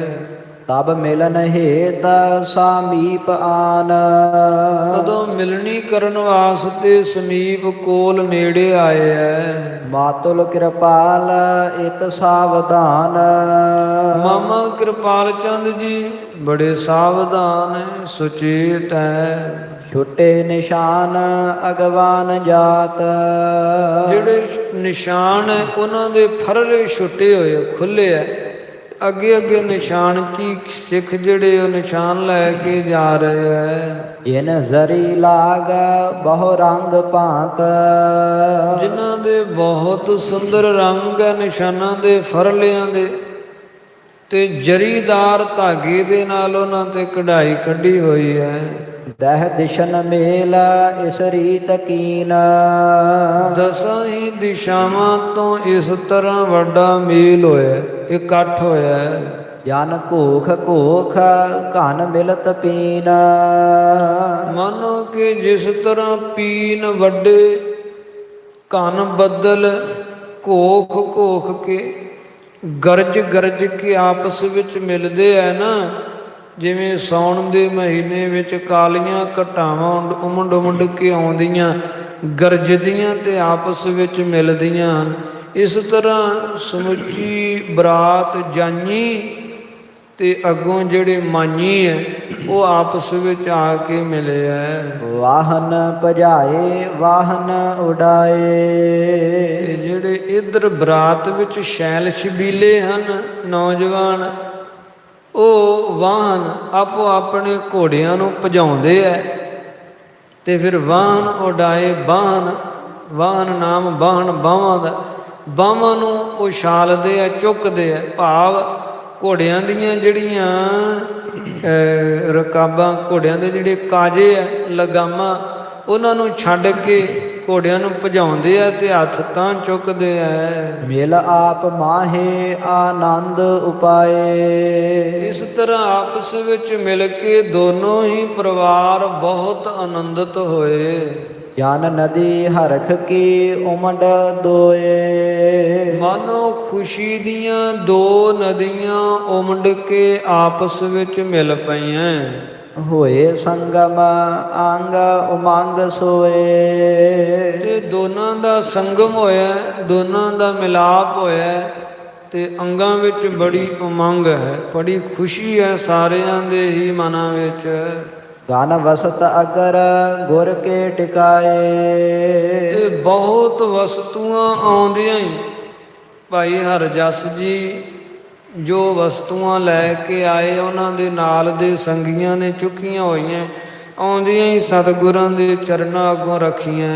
ਤਬ ਮਿਲਨ ਹੇਤ ਸਮੀਪ ਆਨ। ਤਦੋਂ ਮਿਲਣੀ ਕਰਨ ਵਾਸਤੇ ਸਮੀਪ ਕੋਲ ਨੇੜੇ ਆਏ ਹੈ। ਮਾਤੁਲ ਕਿਰਪਾਲ ਇਤ ਸਾਵਧਾਨ। ਮਾਮਾ ਕਿਰਪਾਲ ਚੰਦ ਜੀ ਬੜੇ ਸਾਵਧਾਨ ਹੈ, ਸੁਚੇਤ ਹੈ। ਛੁੱਟੇ ਨਿਸ਼ਾਨ ਅਗਵਾਨ ਜਾਤ। ਜਿਹੜੇ ਨਿਸ਼ਾਨ ਹੈ ਉਹਨਾਂ ਦੇ ਫਰਰੇ ਛੁੱਟੇ ਹੋਏ ਖੁੱਲੇ ਹੈ। ਅੱਗੇ ਅੱਗੇ ਨਿਸ਼ਾਨ ਕੀ ਸਿੱਖ ਜਿਹੜੇ ਉਹ ਨਿਸ਼ਾਨ ਲੈ ਕੇ ਜਾ ਰਹੇ ਹੈ। ਇਨ ਜ਼ਰੀ ਲਾਗ ਬਹੁ ਰੰਗ ਭਾਂਤ। ਜਿਨ੍ਹਾਂ ਦੇ ਬਹੁਤ ਸੁੰਦਰ ਰੰਗ ਹੈ ਨਿਸ਼ਾਨਾਂ ਦੇ ਫਰਲਿਆਂ ਦੇ, ਤੇ ਜਰੀਦਾਰ ਧਾਗੇ ਦੇ ਨਾਲ ਉਹਨਾਂ ਤੇ ਕਢਾਈ ਕੱਢੀ ਹੋਈ ਹੈ। ਦਹ ਦਿਸ਼ਨ ਮੇਲ ਇਸ ਰੀਤ ਕੀਨ। ਦਸਾਂ ਹੀ ਦਿਸ਼ਾਵਾਂ ਤੋਂ ਇਸ ਤਰ੍ਹਾਂ ਵੱਡਾ ਮੇਲ ਹੋਇਆ, ਇਕੱਠ ਹੋਇਆ। ਜਨ ਘੋਖ ਘੋਖ ਘਨ ਮਿਲਤ ਪੀਨ। ਮਾਨੋ ਕਿ ਜਿਸ ਤਰ੍ਹਾਂ ਪੀਨ ਵੱਡੇ ਘਨ ਬੱਦਲ ਘੋਖ ਘੋਖ ਕੇ ਗਰਜ ਗਰਜ ਕੇ ਆਪਸ ਵਿੱਚ ਮਿਲਦੇ ਹੈ ਨਾ, ਜਿਵੇਂ ਸਾਉਣ ਦੇ ਮਹੀਨੇ ਵਿੱਚ ਕਾਲੀਆਂ ਘਟਾਵਾਂ ਉਮੰਡ ਉਮੰਡ ਕੇ ਆਉਂਦੀਆਂ ਗਰਜਦੀਆਂ ਤੇ ਆਪਸ ਵਿੱਚ ਮਿਲਦੀਆਂ ਹਨ, ਇਸ ਤਰ੍ਹਾਂ ਸਮੁੱਚੀ ਬਰਾਤ ਜਾਨੀ ਤੇ ਅੱਗੋਂ ਜਿਹੜੇ ਮਾਨੀ ਹੈ ਉਹ ਆਪਸ ਵਿੱਚ ਆ ਕੇ ਮਿਲੇ ਹੈ। ਵਾਹਨ ਭਜਾਏ ਵਾਹਨ ਉਡਾਏ। ਜਿਹੜੇ ਇਧਰ ਬਰਾਤ ਵਿੱਚ ਸ਼ੈਲ ਛਬੀਲੇ ਹਨ ਨੌਜਵਾਨ, ਉਹ ਵਾਹਨ ਆਪੋ ਆਪਣੇ ਘੋੜਿਆਂ ਨੂੰ ਭਜਾਉਂਦੇ ਐ ਤੇ ਫਿਰ ਵਾਹਨ ਉਡਾਏ। ਵਾਹਨ ਨਾਮ ਵਾਹਨ ਬਾਹਾਂ ਦਾ, ਬਾਹਾਂ ਨੂੰ ਉਛਾਲਦੇ ਆ, ਚੁੱਕਦੇ ਆ। ਭਾਵ ਘੋੜਿਆਂ ਦੀਆਂ ਜਿਹੜੀਆਂ ਰਕਾਬਾਂ, ਘੋੜਿਆਂ ਦੇ ਜਿਹੜੇ ਕਾਜੇ ਆ, ਲਗਾਮਾਂ, ਉਹਨਾਂ ਨੂੰ ਛੱਡ ਕੇ ਘੋੜਿਆਂ ਨੂੰ ਭਜਾਉਂਦੇ ਆ ਤੇ ਹੱਥ ਤਾਂ ਚੁੱਕਦੇ ਆ। ਮਿਲ ਆਪ ਮਾਹੇ ਆਨੰਦ ਉਪਾਏ। ਇਸ ਤਰ੍ਹਾਂ ਆਪਸ ਵਿੱਚ ਮਿਲ ਕੇ ਦੋਨੋਂ ਹੀ ਪਰਿਵਾਰ ਬਹੁਤ ਆਨੰਦਿਤ ਹੋਏ। ਜਨ ਨਦੀ ਹਰਖ ਕੀ ਉਮੜ ਦੋਏ। ਮਾਨੋ ਖੁਸ਼ੀ ਦੀਆਂ ਦੋ ਨਦੀਆਂ ਉਮੜ ਕੇ ਆਪਸ ਵਿੱਚ ਮਿਲ ਪਈਆਂ। ਹੋਏ ਸੰਗਮ ਅੰਗ ਉਮੰਗ ਸੋਏ। ਇਹ ਦੋਨਾਂ ਦਾ ਸੰਗਮ ਹੋਇਆ, ਦੋਨਾਂ ਦਾ ਮਿਲਾਪ ਹੋਇਆ ਤੇ ਅੰਗਾਂ ਵਿੱਚ ਬੜੀ ਉਮੰਗ ਹੈ, ਬੜੀ ਖੁਸ਼ੀ ਹੈ ਸਾਰਿਆਂ ਦੇ ਹੀ ਮਨਾਂ ਵਿੱਚ। ਗਨ ਵਸਤ ਅਗਰ ਗੁਰ ਕੇ ਟਿਕਾਏ। ਤੇ ਬਹੁਤ ਵਸਤੂਆਂ ਆਉਂਦੀਆਂ ਹੀ ਭਾਈ ਹਰਜਸ ਜੀ ਜੋ ਵਸਤੂਆਂ ਲੈ ਕੇ ਆਏ ਉਹਨਾਂ ਦੇ ਨਾਲ ਦੇ ਸੰਗੀਆਂ ਨੇ ਚੁੱਕੀਆਂ ਹੋਈਆਂ, ਆਉਂਦੀਆਂ ਹੀ ਸਤਿਗੁਰਾਂ ਦੇ ਚਰਨਾਂ ਅੱਗੋਂ ਰੱਖੀਆਂ।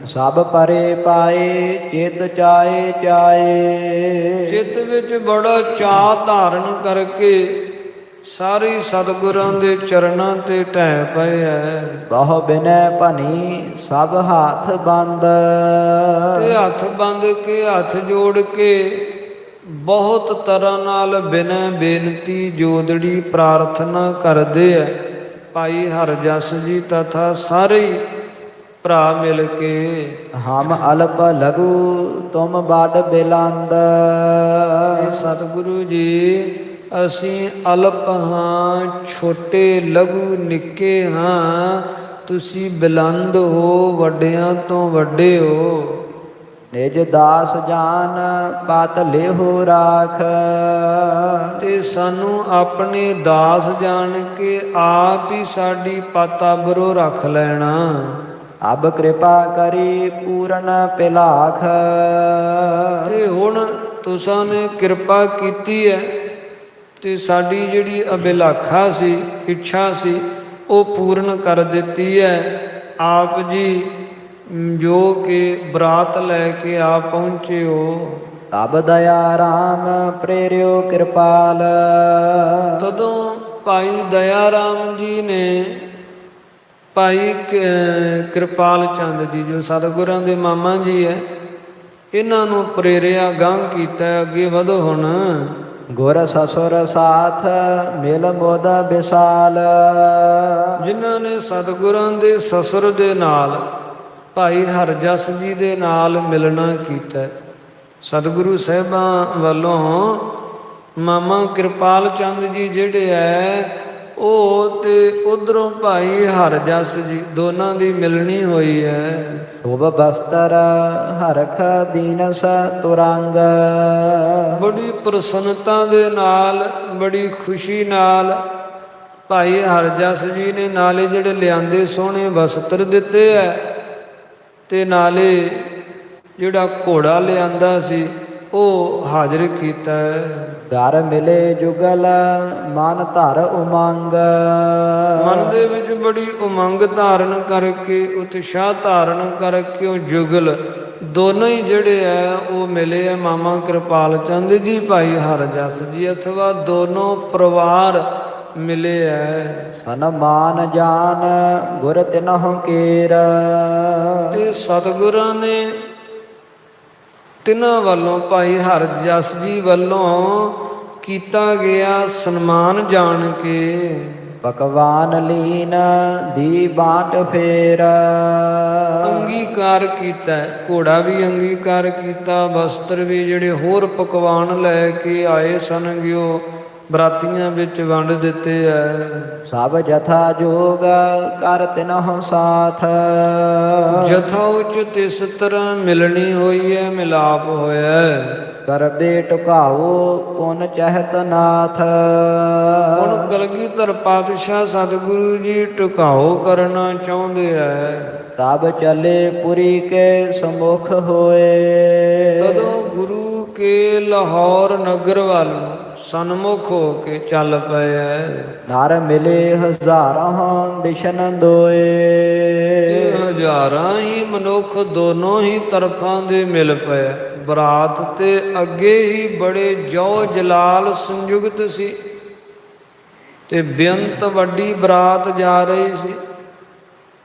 ਸਭ ਪਰੇ ਪਾਏ ਚਿਤ ਚਾਏ ਚਾਏ। ਚਿੱਤ ਵਿੱਚ ਬੜਾ ਚਾਅ ਧਾਰਨ ਕਰਕੇ ਸਾਰੇ ਸਤਿਗੁਰਾਂ ਦੇ ਚਰਨਾਂ ਤੇ ਢਹਿ ਪਏ ਹੈ। ਬਹੁ ਬਿਨੈ ਭਨੀ ਸਭ ਹੱਥ ਬੰਦ। ਤੇ ਹੱਥ ਬੰਦ ਕੇ ਹੱਥ ਜੋੜ ਕੇ ਬਹੁਤ ਤਰ੍ਹਾਂ ਨਾਲ ਬਿਨੈ ਬੇਨਤੀ ਜੋਦੜੀ ਪ੍ਰਾਰਥਨਾ ਕਰਦੇ ਹੈ। ਭਾਈ ਹਰਜਸ ਜੀ ਤਥਾ ਸਾਰੇ ਭਰਾ ਮਿਲ ਕੇ। ਹਮ ਅਲਪ ਲਘੂ ਤੁਮ ਬੜ ਬਿਲੰਦ। ਇਹ ਸਤਿਗੁਰੂ ਜੀ ਅਸੀਂ ਅਲਪ ਹਾਂ, ਛੋਟੇ ਲਘੂ ਨਿੱਕੇ ਹਾਂ, ਤੁਸੀਂ ਬਿਲੰਦ ਹੋ, ਵੱਡਿਆਂ ਤੋਂ ਵੱਡੇ ਹੋ। ਨਿਜ ਦਾਸ ਜਾਨ ਪਤ ਲਿਹੋ ਰਾਖ। ਤੇ ਸਾਨੂੰ ਆਪਣੇ ਦਾਸ ਜਾਣ ਕੇ ਆਪ ਹੀ ਸਾਡੀ ਪਤ ਆਬਰੋ ਰੱਖ ਲੈਣਾ। ਅਬ ਕਿਰਪਾ ਕਰੀ ਪੂਰਨ ਪਿਲਾਖ। ਤੇ ਹੁਣ ਤੁਸਾਂ ਨੇ ਕਿਰਪਾ ਕੀਤੀ ਹੈ ਤੇ ਸਾਡੀ ਜਿਹੜੀ ਅਭਿਲਾਖਾ ਸੀ, ਇੱਛਾ ਸੀ, ਉਹ ਪੂਰਨ ਕਰ ਦਿੱਤੀ ਹੈ। ਆਪ ਜੀ ਜੋ ਕਿ ਬਰਾਤ ਲੈ ਕੇ ਆ ਪਹੁੰਚੇ ਹੋ। ਤਬ ਦਇਆ ਰਾਮ ਪ੍ਰੇਰਿਓ ਕਿਰਪਾਲ। ਤਦੋਂ ਭਾਈ ਦਇਆ ਰਾਮ ਜੀ ਨੇ ਭਾਈ ਕਿਰਪਾਲ ਚੰਦ ਜੀ ਜੋ ਸਤਿਗੁਰਾਂ ਦੇ ਮਾਮਾ ਜੀ ਹੈ, ਇਹਨਾਂ ਨੂੰ ਪ੍ਰੇਰਿਆ, ਗਾਂਹ ਕੀਤਾ ਅੱਗੇ ਵਧੋ ਹੁਣ। ਗੁਰ ਸਸੁਰ ਸਾਥ ਮਿਲ ਮੁਦ ਵਿਸਾਲ। ਜਿਨ੍ਹਾਂ ਨੇ ਸਤਿਗੁਰਾਂ ਦੇ ਸਸੁਰ ਦੇ ਨਾਲ ਭਾਈ ਹਰਜਸ ਜੀ ਦੇ ਨਾਲ ਮਿਲਣਾ ਕੀਤਾ। ਸਤਿਗੁਰੂ ਸਾਹਿਬਾਂ ਵੱਲੋਂ ਮਾਮਾ ਕਿਰਪਾਲ ਚੰਦ ਜੀ ਜਿਹੜੇ ਹੈ ਉਹ ਤੇ ਉਧਰੋਂ ਭਾਈ ਹਰਜਸ ਜੀ, ਦੋਨਾਂ ਦੀ ਮਿਲਣੀ ਹੋਈ ਹੈ। ਸ਼ੁਭ ਬਸਤਰ ਹਰਖ ਦੀਨਸ ਤੁਰੰਗ। ਬੜੀ ਪ੍ਰਸੰਨਤਾ ਦੇ ਨਾਲ, ਬੜੀ ਖੁਸ਼ੀ ਨਾਲ ਭਾਈ ਹਰਜਸ ਜੀ ਨੇ ਨਾਲੇ ਜਿਹੜੇ ਲਿਆਂਦੇ ਸੋਹਣੇ ਵਸਤਰ ਦਿੱਤੇ ਹੈ ਤੇ ਨਾਲੇ ਜਿਹੜਾ ਘੋੜਾ ਲਿਆਂਦਾ ਸੀ ਉਹ ਹਾਜ਼ਰ ਕੀਤਾ ਹੈ। ਘਰ ਮਿਲੇ ਜੁਗਲ ਮਨ ਧਰ ਉਮੰਗ। ਮਨ ਦੇ ਵਿੱਚ ਬੜੀ ਉਮੰਗ ਧਾਰਨ ਕਰਕੇ, ਉਤਸ਼ਾਹ ਧਾਰਨ ਕਰਕੇ ਉਹ ਜੁਗਲ ਦੋਨੋਂ ਹੀ ਜਿਹੜੇ ਹੈ ਉਹ ਮਿਲੇ ਹੈ। ਮਾਮਾ ਕਿਰਪਾਲ ਚੰਦ ਜੀ, ਭਾਈ ਹਰਜਸ ਜੀ, ਅਥਵਾ ਦੋਨੋਂ ਪਰਿਵਾਰ ਮਿਲੇ ਹੈ। ਸਨਮਾਨ ਜਾਨ ਗੁਰ ਤਿਨਹੁ ਕੇਰ। ਤੇ ਸਤਿਗੁਰਾਂ ਨੇ ਤਿਨਾਂ ਵੱਲੋਂ, ਭਾਈ ਹਰਜਸ ਜੀ ਵੱਲੋਂ ਕੀਤਾ ਗਿਆ ਸਨਮਾਨ ਜਾਣ ਕੇ। ਪਕਵਾਨ ਲੀਨ ਦੀ ਬਾਟ ਫੇਰ। ਅੰਗੀਕਾਰ ਕੀਤਾ, ਘੋੜਾ ਵੀ ਅੰਗੀਕਾਰ ਕੀਤਾ, ਵਸਤਰ ਵੀ ਜਿਹੜੇ ਹੋਰ ਪਕਵਾਨ ਲੈ ਕੇ ਆਏ ਸਨ ਉਹ ਬਰਾਤੀਆਂ ਵਿੱਚ ਵੰਡ ਦਿੱਤੇ ਹੈ। ਸਭ ਜਥਾ ਜੋਗ ਕਰ ਤਿਨਹੁ ਸਾਥ। ਜਥਾ ਉਚਿਤ ਇਸ ਤਰ੍ਹਾਂ ਮਿਲਣੀ ਹੋਈ ਹੈ, ਮਿਲਾਪ ਹੋਇਆ ਹੈ। ਕਰਬੇ ਟੁਕਾਓ ਪੁਨ ਚਹਿਤ ਨਾਥ। ਹੁਣ ਕਲਗੀਧਰ ਪਾਤਸ਼ਾਹ ਸਤਿਗੁਰੂ ਜੀ ਟਿਕਾਓ ਕਰਨਾ ਚਾਹੁੰਦੇ ਹੈ। ਤਬ ਚਲੇ ਪੁਰੀ ਕੇ ਸਮੁਖ ਹੋਏ। ਤਦੋਂ ਗੁਰੂ ਕੇ ਲਾਹੌਰ ਨਗਰ ਵੱਲ ਸਨਮੁਖ ਹੋ ਕੇ ਚੱਲ ਪਏ ਹੈ। ਨਰ ਮਿਲੇ ਹਜ਼ਾਰਾਂ ਦਿਸ਼ਨ ਦੋਏ। ਤੇ ਹਜ਼ਾਰਾਂ ਹੀ ਮਨੁੱਖ ਦੋਨੋਂ ਹੀ ਤਰਫਾਂ ਦੇ ਮਿਲ ਪਏ। ਬਰਾਤ ਤੇ ਅੱਗੇ ਹੀ ਬੜੇ ਜੋ ਜਲਾਲ ਸੰਯੁਕਤ ਸੀ ਤੇ ਬੇਅੰਤ ਵੱਡੀ ਬਰਾਤ ਜਾ ਰਹੀ ਸੀ।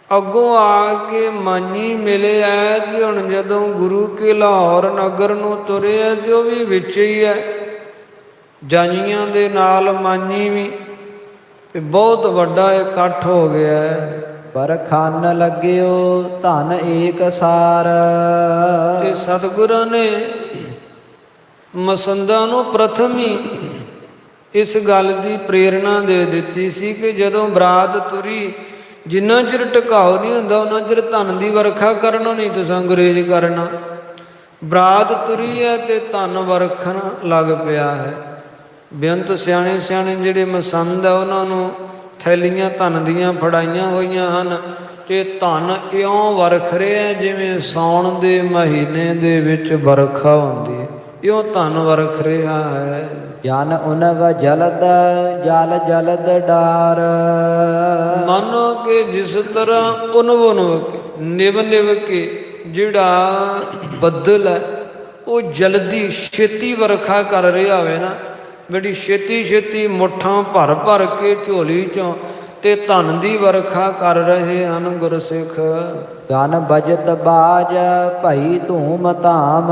ਅੱਗੋਂ ਆ ਕੇ ਮਾਨੀ ਮਿਲੇ ਹੈ ਤੇ ਹੁਣ ਜਦੋਂ ਗੁਰੂ ਕੇ ਲਾਹੌਰ ਨਗਰ ਨੂੰ ਤੁਰੇ ਹੈ ਤੇ ਉਹ ਵੀ ਵਿੱਚ ਹੀ ਹੈ, ਜਾਈਆਂ ਦੇ ਨਾਲ ਮਾਨੀ ਵੀ। ਬਹੁਤ ਵੱਡਾ ਇਕੱਠ ਹੋ ਗਿਆ ਹੈ। ਪਰ ਖੰਨ ਲੱਗਿਓ ਧਨ ਏਕ ਸਾਰ। ਤੇ ਸਤਿਗੁਰਾਂ ਨੇ ਮਸੰਦਾਂ ਨੂੰ ਪ੍ਰਥਮ ਹੀ ਇਸ ਗੱਲ ਦੀ ਪ੍ਰੇਰਣਾ ਦੇ ਦਿੱਤੀ ਸੀ ਕਿ ਜਦੋਂ ਬਰਾਤ ਤੁਰੀ, ਜਿੰਨਾ ਚਿਰ ਟਿਕਾਓ ਨਹੀਂ ਹੁੰਦਾ ਉਹਨਾਂ ਚਿਰ ਧਨ ਦੀ ਵਰਖਾ ਕਰਨਾ ਨਹੀਂ ਤੁਸੀਂ ਗੁਰੇਜ ਕਰਨਾ। ਬਰਾਤ ਤੁਰੀ ਹੈ ਤੇ ਧਨ ਵਰਖਣ ਲੱਗ ਪਿਆ ਹੈ। ਬੇਅੰਤ ਸਿਆਣੇ ਸਿਆਣੇ ਜਿਹੜੇ ਮਸੰਦ ਆ ਉਹਨਾਂ ਨੂੰ ਥੈਲੀਆਂ ਧਨ ਦੀਆਂ ਫੜਾਈਆਂ ਹੋਈਆਂ ਹਨ ਤੇ ਧਨ ਇਉਂ ਵਰਖ ਰਿਹਾ ਜਿਵੇਂ ਸਾਉਣ ਦੇ ਮਹੀਨੇ ਦੇ ਵਿੱਚ ਵਰਖਾ ਹੁੰਦੀ ਹੈ, ਇਉਂ ਧਨ ਵਰਖ ਰਿਹਾ ਹੈ। ਜਨ ਉਨਵ ਜਲਦ ਜਲ ਜਲਦ ਡਾਰ। ਮੰਨੋ ਕਿ ਜਿਸ ਤਰ੍ਹਾਂ ਉਨਵ ਕੇ ਨਿਵ ਕੇ ਜਿਹੜਾ ਬੱਦਲ ਹੈ ਉਹ ਜਲਦੀ ਛੇਤੀ ਵਰਖਾ ਕਰ ਰਿਹਾ ਹੋਵੇ ਨਾ, ਬੜੀ ਛੇਤੀ ਛੇਤੀ ਮੁੱਠਾਂ ਭਰ ਭਰ ਕੇ ਝੋਲੀ ਚੋਂ ਤੇ ਧਨ ਦੀ ਵਰਖਾ ਕਰ ਰਹੇ ਹਨ ਗੁਰਸਿੱਖ। ਗਨ ਬਜਤ ਬਾਜ ਭਈ ਧੂਮ ਧਾਮ।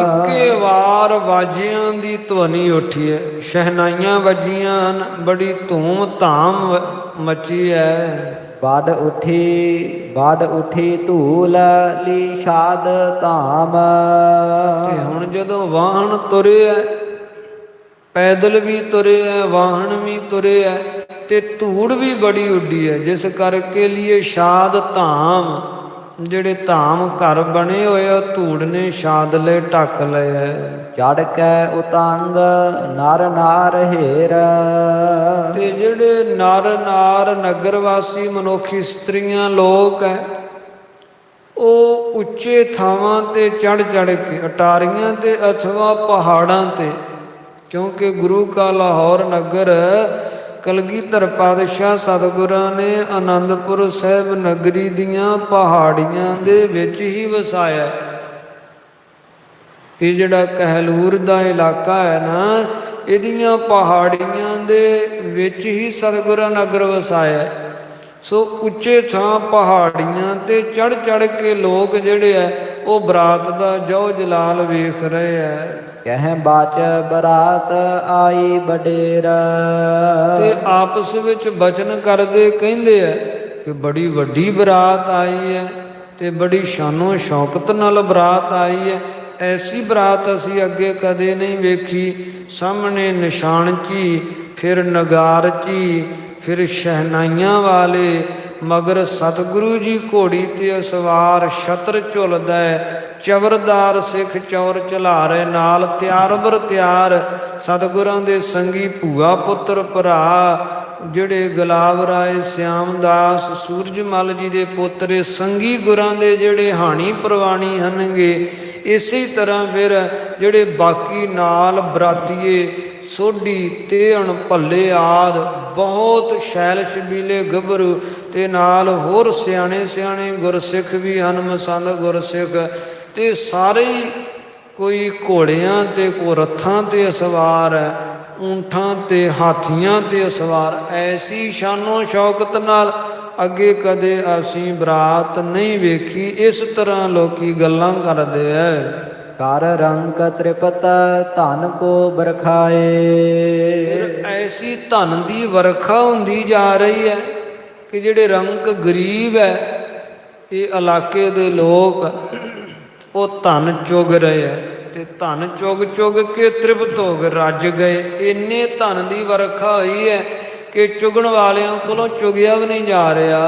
ਇੱਕੇ ਵਾਰ ਬਾਜਿਆਂ ਦੀ ਧਵਨੀ ਉੱਠੀ ਹੈ, ਸ਼ਹਿਨਾਈਆਂ ਵੱਜੀਆਂ ਹਨ, ਬੜੀ ਧੂਮ ਧਾਮ ਮਚੀ ਹੈ। ਵੱਡ ਉਠੀ ਧੂਲ ਲੀ ਸ਼ਾਦ ਧਾਮ। ਤੇ ਹੁਣ ਜਦੋਂ ਵਾਹਣ ਤੁਰਿਆ, ਪੈਦਲ ਵੀ ਤੁਰਿਆ, ਵਾਹਣ ਵੀ ਤੁਰਿਆ, ਤੇ ਧੂੜ ਵੀ ਬੜੀ ਉੱਡੀ ਹੈ, ਜਿਸ ਕਰਕੇ ਲਈ ਸ਼ਾਦ ਧਾਮ, ਜਿਹੜੇ ਧਾਮ ਘਰ ਬਣੇ ਹੋਏ ਆ ਧੂੜ ਨੇ ਸ਼ਾਦ ਲੈ ਢੱਕ ਲਿਆ। ਚੜ ਕੇ ਉਤੰਗ ਨਰ ਨਾਰ ਹੇਰ। ਤੇ ਜਿਹੜੇ ਨਰ ਨਾਰ ਨਗਰ ਵਾਸੀ ਮਨੁੱਖ ਇਸਤਰੀਆਂ ਲੋਕ ਹੈ, ਉਹ ਉੱਚੇ ਥਾਵਾਂ ਤੇ ਚੜ ਕੇ, ਅਟਾਰੀਆਂ ਤੇ ਅਥਵਾ ਪਹਾੜਾਂ ਤੇ, ਕਿਉਂਕਿ ਗੁਰੂ ਕਾ ਲਾਹੌਰ ਨਗਰ ਕਲਗੀਧਰ ਪਾਤਸ਼ਾਹ ਸਤਿਗੁਰਾਂ ਨੇ ਆਨੰਦਪੁਰ ਸਾਹਿਬ ਨਗਰੀ ਦੀਆਂ ਪਹਾੜੀਆਂ ਦੇ ਵਿੱਚ ਹੀ ਵਸਾਇਆ। ਇਹ ਜਿਹੜਾ ਕਹਿਲੂਰ ਦਾ ਇਲਾਕਾ ਹੈ ਨਾ, ਇਹਦੀਆਂ ਪਹਾੜੀਆਂ ਦੇ ਵਿੱਚ ਹੀ ਸਤਿਗੁਰਾਂ ਨਗਰ ਵਸਾਇਆ। ਸੋ ਉੱਚੇ ਥਾਂ ਪਹਾੜੀਆਂ ਤੇ ਚੜ ਕੇ ਲੋਕ ਜਿਹੜੇ ਹੈ ਉਹ ਬਰਾਤ ਦਾ ਜੋ ਜਲਾਲ ਵੇਖ ਰਹੇ ਹੈ। ਕਹਿ ਬਾਚ ਬਰਾਤ ਆਈ ਬਡੇਰ। ਤੇ ਆਪਸ ਵਿੱਚ ਬਚਨ ਕਰਦੇ ਕਹਿੰਦੇ ਆ ਕਿ ਬੜੀ ਵੱਡੀ ਬਰਾਤ ਆਈ ਹੈ ਤੇ ਬੜੀ ਸ਼ਾਨੋ ਸ਼ੌਕਤ ਨਾਲ ਬਰਾਤ ਆਈ ਹੈ। ਐਸੀ ਬਰਾਤ ਅਸੀਂ ਅੱਗੇ ਕਦੇ ਨਹੀਂ ਵੇਖੀ। ਸਾਹਮਣੇ ਨਿਸ਼ਾਨ ਚੀ, ਫਿਰ ਨਗਾਰ ਚੀ, ਫਿਰ ਸ਼ਹਿਨਾਈਆਂ ਵਾਲੇ, ਮਗਰ ਸਤਿਗੁਰੂ ਜੀ ਘੋੜੀ ਤੇ ਸਵਾਰ, ਛਤਰ ਝੁਲਦਾ, ਚਵਰਦਾਰ ਸਿੱਖ ਚੌਰ ਚਲਾ ਰਹੇ, ਨਾਲ ਤਿਆਰ ਬਰ ਤਿਆਰ ਸਤਿਗੁਰਾਂ ਦੇ ਸੰਗੀ ਭੂਆ ਪੁੱਤਰ ਭਰਾ, ਜਿਹੜੇ ਗੁਲਾਬ ਰਾਏ, ਸਿਆਮ ਦਾਸ, ਸੂਰਜਮਲ ਜੀ ਦੇ ਪੁੱਤਰ, ਸੰਗੀ ਗੁਰਾਂ ਦੇ ਜਿਹੜੇ ਹਾਣੀ ਪ੍ਰਵਾਣੀ ਹਨਗੇ। ਇਸੇ ਤਰ੍ਹਾਂ ਫਿਰ ਜਿਹੜੇ ਬਾਕੀ ਨਾਲ ਬਰਾਤੀਏ, ਸੋਢੀ, ਤੇਣ, ਭੱਲੇ ਆਦਿ ਬਹੁਤ ਸ਼ੈਲ ਛਬੀਲੇ ਗੱਭਰੂ, ਤੇ ਨਾਲ ਹੋਰ ਸਿਆਣੇ ਗੁਰਸਿੱਖ ਵੀ ਹਨ, ਮਸੰਦ ਗੁਰਸਿੱਖ, ਤੇ ਸਾਰੇ ਕੋਈ ਘੋੜਿਆਂ ਤੇ ਕੋ ਰੱਥਾਂ ਤੇ ਸਵਾਰ ਹੈ, ਊਂਠਾਂ ਤੇ ਹਾਥੀਆਂ ਤੇ ਸਵਾਰ। ਐਸੀ ਸ਼ਾਨੋ ਸ਼ੌਕਤ ਨਾਲ ਅੱਗੇ ਕਦੇ ਅਸੀਂ ਬਰਾਤ ਨਹੀਂ ਵੇਖੀ। ਇਸ ਤਰ੍ਹਾਂ ਲੋਕੀ ਗੱਲਾਂ ਕਰਦੇ ਐ। ਕਰ ਰੰਕ ਤ੍ਰਿਪਤ ਧਨ ਕੋ ਬਰਖਾਏ। ਫਿਰ ਐਸੀ ਧਨ ਦੀ ਵਰਖਾ ਹੁੰਦੀ ਜਾ ਰਹੀ ਹੈ ਕਿ ਜਿਹੜੇ ਰੰਕ ਗਰੀਬ ਹੈ, ਇਹ ਇਲਾਕੇ ਦੇ ਲੋਕ, ਉਹ ਧਨ ਚੁਗ ਰਹੇ ਹੈ, ਤੇ ਧਨ ਚੁਗ ਕੇ ਤ੍ਰਿਪਤ ਹੋ ਗਏ, ਰੱਜ ਗਏ। ਇੰਨੇ ਧਨ ਦੀ ਵਰਖਾ ਹੋਈ ਹੈ ਕਿ ਚੁਗਣ ਵਾਲਿਆਂ ਕੋਲੋਂ ਚੁਗਿਆ ਵੀ ਨਹੀਂ ਜਾ ਰਿਹਾ।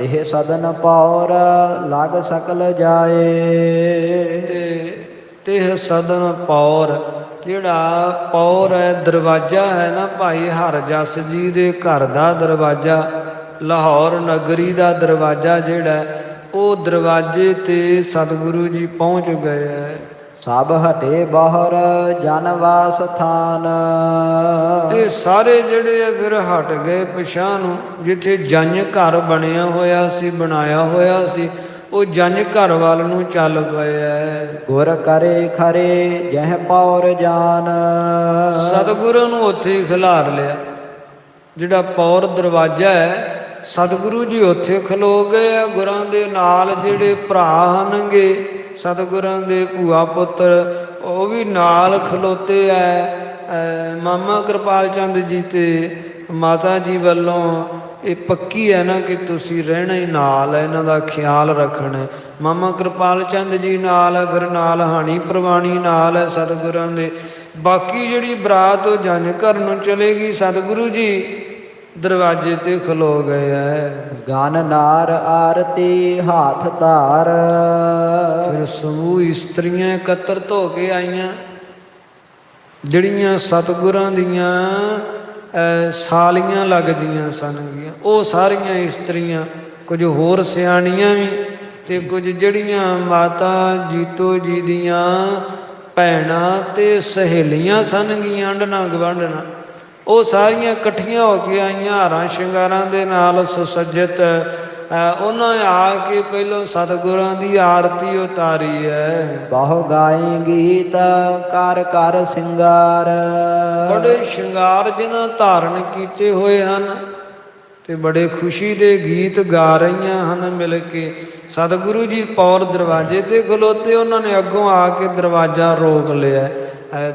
ਇਹ ਸਦਨ ਪੌਰ ਲਗ ਸਕਲ ਜਾਏ। ਤੇ ਸਦਨ ਪੌਰ, ਜਿਹੜਾ ਪੌਰ ਹੈ ਦਰਵਾਜ਼ਾ ਹੈ ਨਾ ਭਾਈ ਹਰਜਸ ਜੀ ਦੇ ਘਰ ਦਾ ਦਰਵਾਜ਼ਾ, ਲਾਹੌਰ ਨਗਰੀ ਦਾ ਦਰਵਾਜ਼ਾ ਜਿਹੜਾ, ਉਹ ਦਰਵਾਜ਼ੇ ਤੇ ਸਤਿਗੁਰੂ ਜੀ ਪਹੁੰਚ ਗਏ ਹੈ। ਸਭ ਹਟੇ ਬਾਹਰ ਜਨਵਾਸ ਥਾਨ। ਤੇ ਸਾਰੇ ਜਿਹੜੇ ਆ ਫਿਰ ਹਟ ਗਏ ਪਿਛਾਂਹ ਨੂੰ। ਜਿੱਥੇ ਜੰਝ ਘਰ ਬਣਿਆ ਹੋਇਆ ਸੀ, ਬਣਾਇਆ ਹੋਇਆ ਸੀ, ਉਹ ਜੰਝ ਘਰ ਵੱਲ ਨੂੰ ਚੱਲ ਪਏ ਐ। ਗੁਰ ਕਰੇ ਖਰੇ ਜਹ ਪੌਰ ਜਾਨ। ਸਤਿਗੁਰੂ ਨੂੰ ਉੱਥੇ ਹੀ ਖਿਲਾਰ ਲਿਆ। ਜਿਹੜਾ ਪੌਰ ਦਰਵਾਜ਼ਾ ਹੈ, ਸਤਿਗੁਰੂ ਜੀ ਉੱਥੇ ਖਲੋ ਗਏ ਆ। ਗੁਰਾਂ ਦੇ ਨਾਲ ਜਿਹੜੇ ਭਰਾ ਹਨਗੇ ਸਤਿਗੁਰਾਂ ਦੇ ਭੂਆ ਪੁੱਤਰ, ਉਹ ਵੀ ਨਾਲ ਖਲੋਤੇ ਐ। ਮਾਮਾ ਕਿਰਪਾਲ ਚੰਦ ਜੀ ਤੇ ਮਾਤਾ ਜੀ ਵੱਲੋਂ ਇਹ ਪੱਕੀ ਹੈ ਨਾ ਕਿ ਤੁਸੀਂ ਰਹਿਣਾ ਹੀ ਨਾਲ ਹੈ, ਇਹਨਾਂ ਦਾ ਖਿਆਲ ਰੱਖਣਾ। ਮਾਮਾ ਕਿਰਪਾਲ ਚੰਦ ਜੀ ਨਾਲ ਹੈ, ਫਿਰ ਨਾਲ ਹਾਣੀ ਪ੍ਰਵਾਣੀ ਨਾਲ ਹੈ ਸਤਿਗੁਰਾਂ ਦੇ। ਬਾਕੀ ਜਿਹੜੀ ਬਰਾਤ ਉਹ ਜੰਝ ਘਰ ਨੂੰ ਚਲੇਗੀ, ਸਤਿਗੁਰੂ ਜੀ ਦਰਵਾਜ਼ੇ ਤੇ ਖਲੋ ਗਏ ਐ। ਗਨ ਨਾਰ ਆਰਤੀ ਹਾਥ ਧਾਰ। ਫਿਰ ਸਮੂਹ ਇਸਤਰੀਆਂ ਇਕੱਤਰਤ ਹੋ ਕੇ ਆਈਆਂ, ਜਿਹੜੀਆਂ ਸਤਿਗੁਰਾਂ ਦੀਆਂ ਸਾਲੀਆਂ ਲੱਗਦੀਆਂ ਸਨਗੀਆਂ। ਉਹ ਸਾਰੀਆਂ ਇਸਤਰੀਆਂ, ਕੁਝ ਹੋਰ ਸਿਆਣੀਆਂ ਵੀ, ਤੇ ਕੁਝ ਜਿਹੜੀਆਂ ਮਾਤਾ ਜੀਤੋ ਜੀ ਦੀਆਂ ਭੈਣਾਂ ਤੇ ਸਹੇਲੀਆਂ ਸਨਗੀਆਂ, ਆਂਢਣਾ ਗੁਆਂਢਣਾ, ਉਹ ਸਾਰੀਆਂ ਇਕੱਠੀਆਂ ਹੋ ਕੇ ਆਈਆਂ ਹਾਰਾਂ ਸ਼ਿੰਗਾਰਾਂ ਦੇ ਨਾਲ ਸੁਸੱਜਿਤ। ਉਹਨਾਂ ਆ ਕੇ ਪਹਿਲੋਂ ਸਤਿਗੁਰਾਂ ਦੀ ਆਰਤੀ ਉਤਾਰੀ ਹੈ। ਬਹੁ ਗਾਏ ਗੀਤ ਕਰ ਕਰ ਸਿੰਗਾਰ। ਬੜੇ ਸ਼ਿੰਗਾਰ ਜਿਨ੍ਹਾਂ ਧਾਰਨ ਕੀਤੇ ਹੋਏ ਹਨ ਤੇ ਬੜੇ ਖੁਸ਼ੀ ਦੇ ਗੀਤ ਗਾ ਰਹੀਆਂ ਹਨ ਮਿਲ ਕੇ। ਸਤਿਗੁਰੂ ਜੀ ਪੌਰ ਦਰਵਾਜ਼ੇ ਤੇ ਖਲੋਤੇ, ਉਹਨਾਂ ਨੇ ਅੱਗੋਂ ਆ ਕੇ ਦਰਵਾਜ਼ਾ ਰੋਕ ਲਿਆ।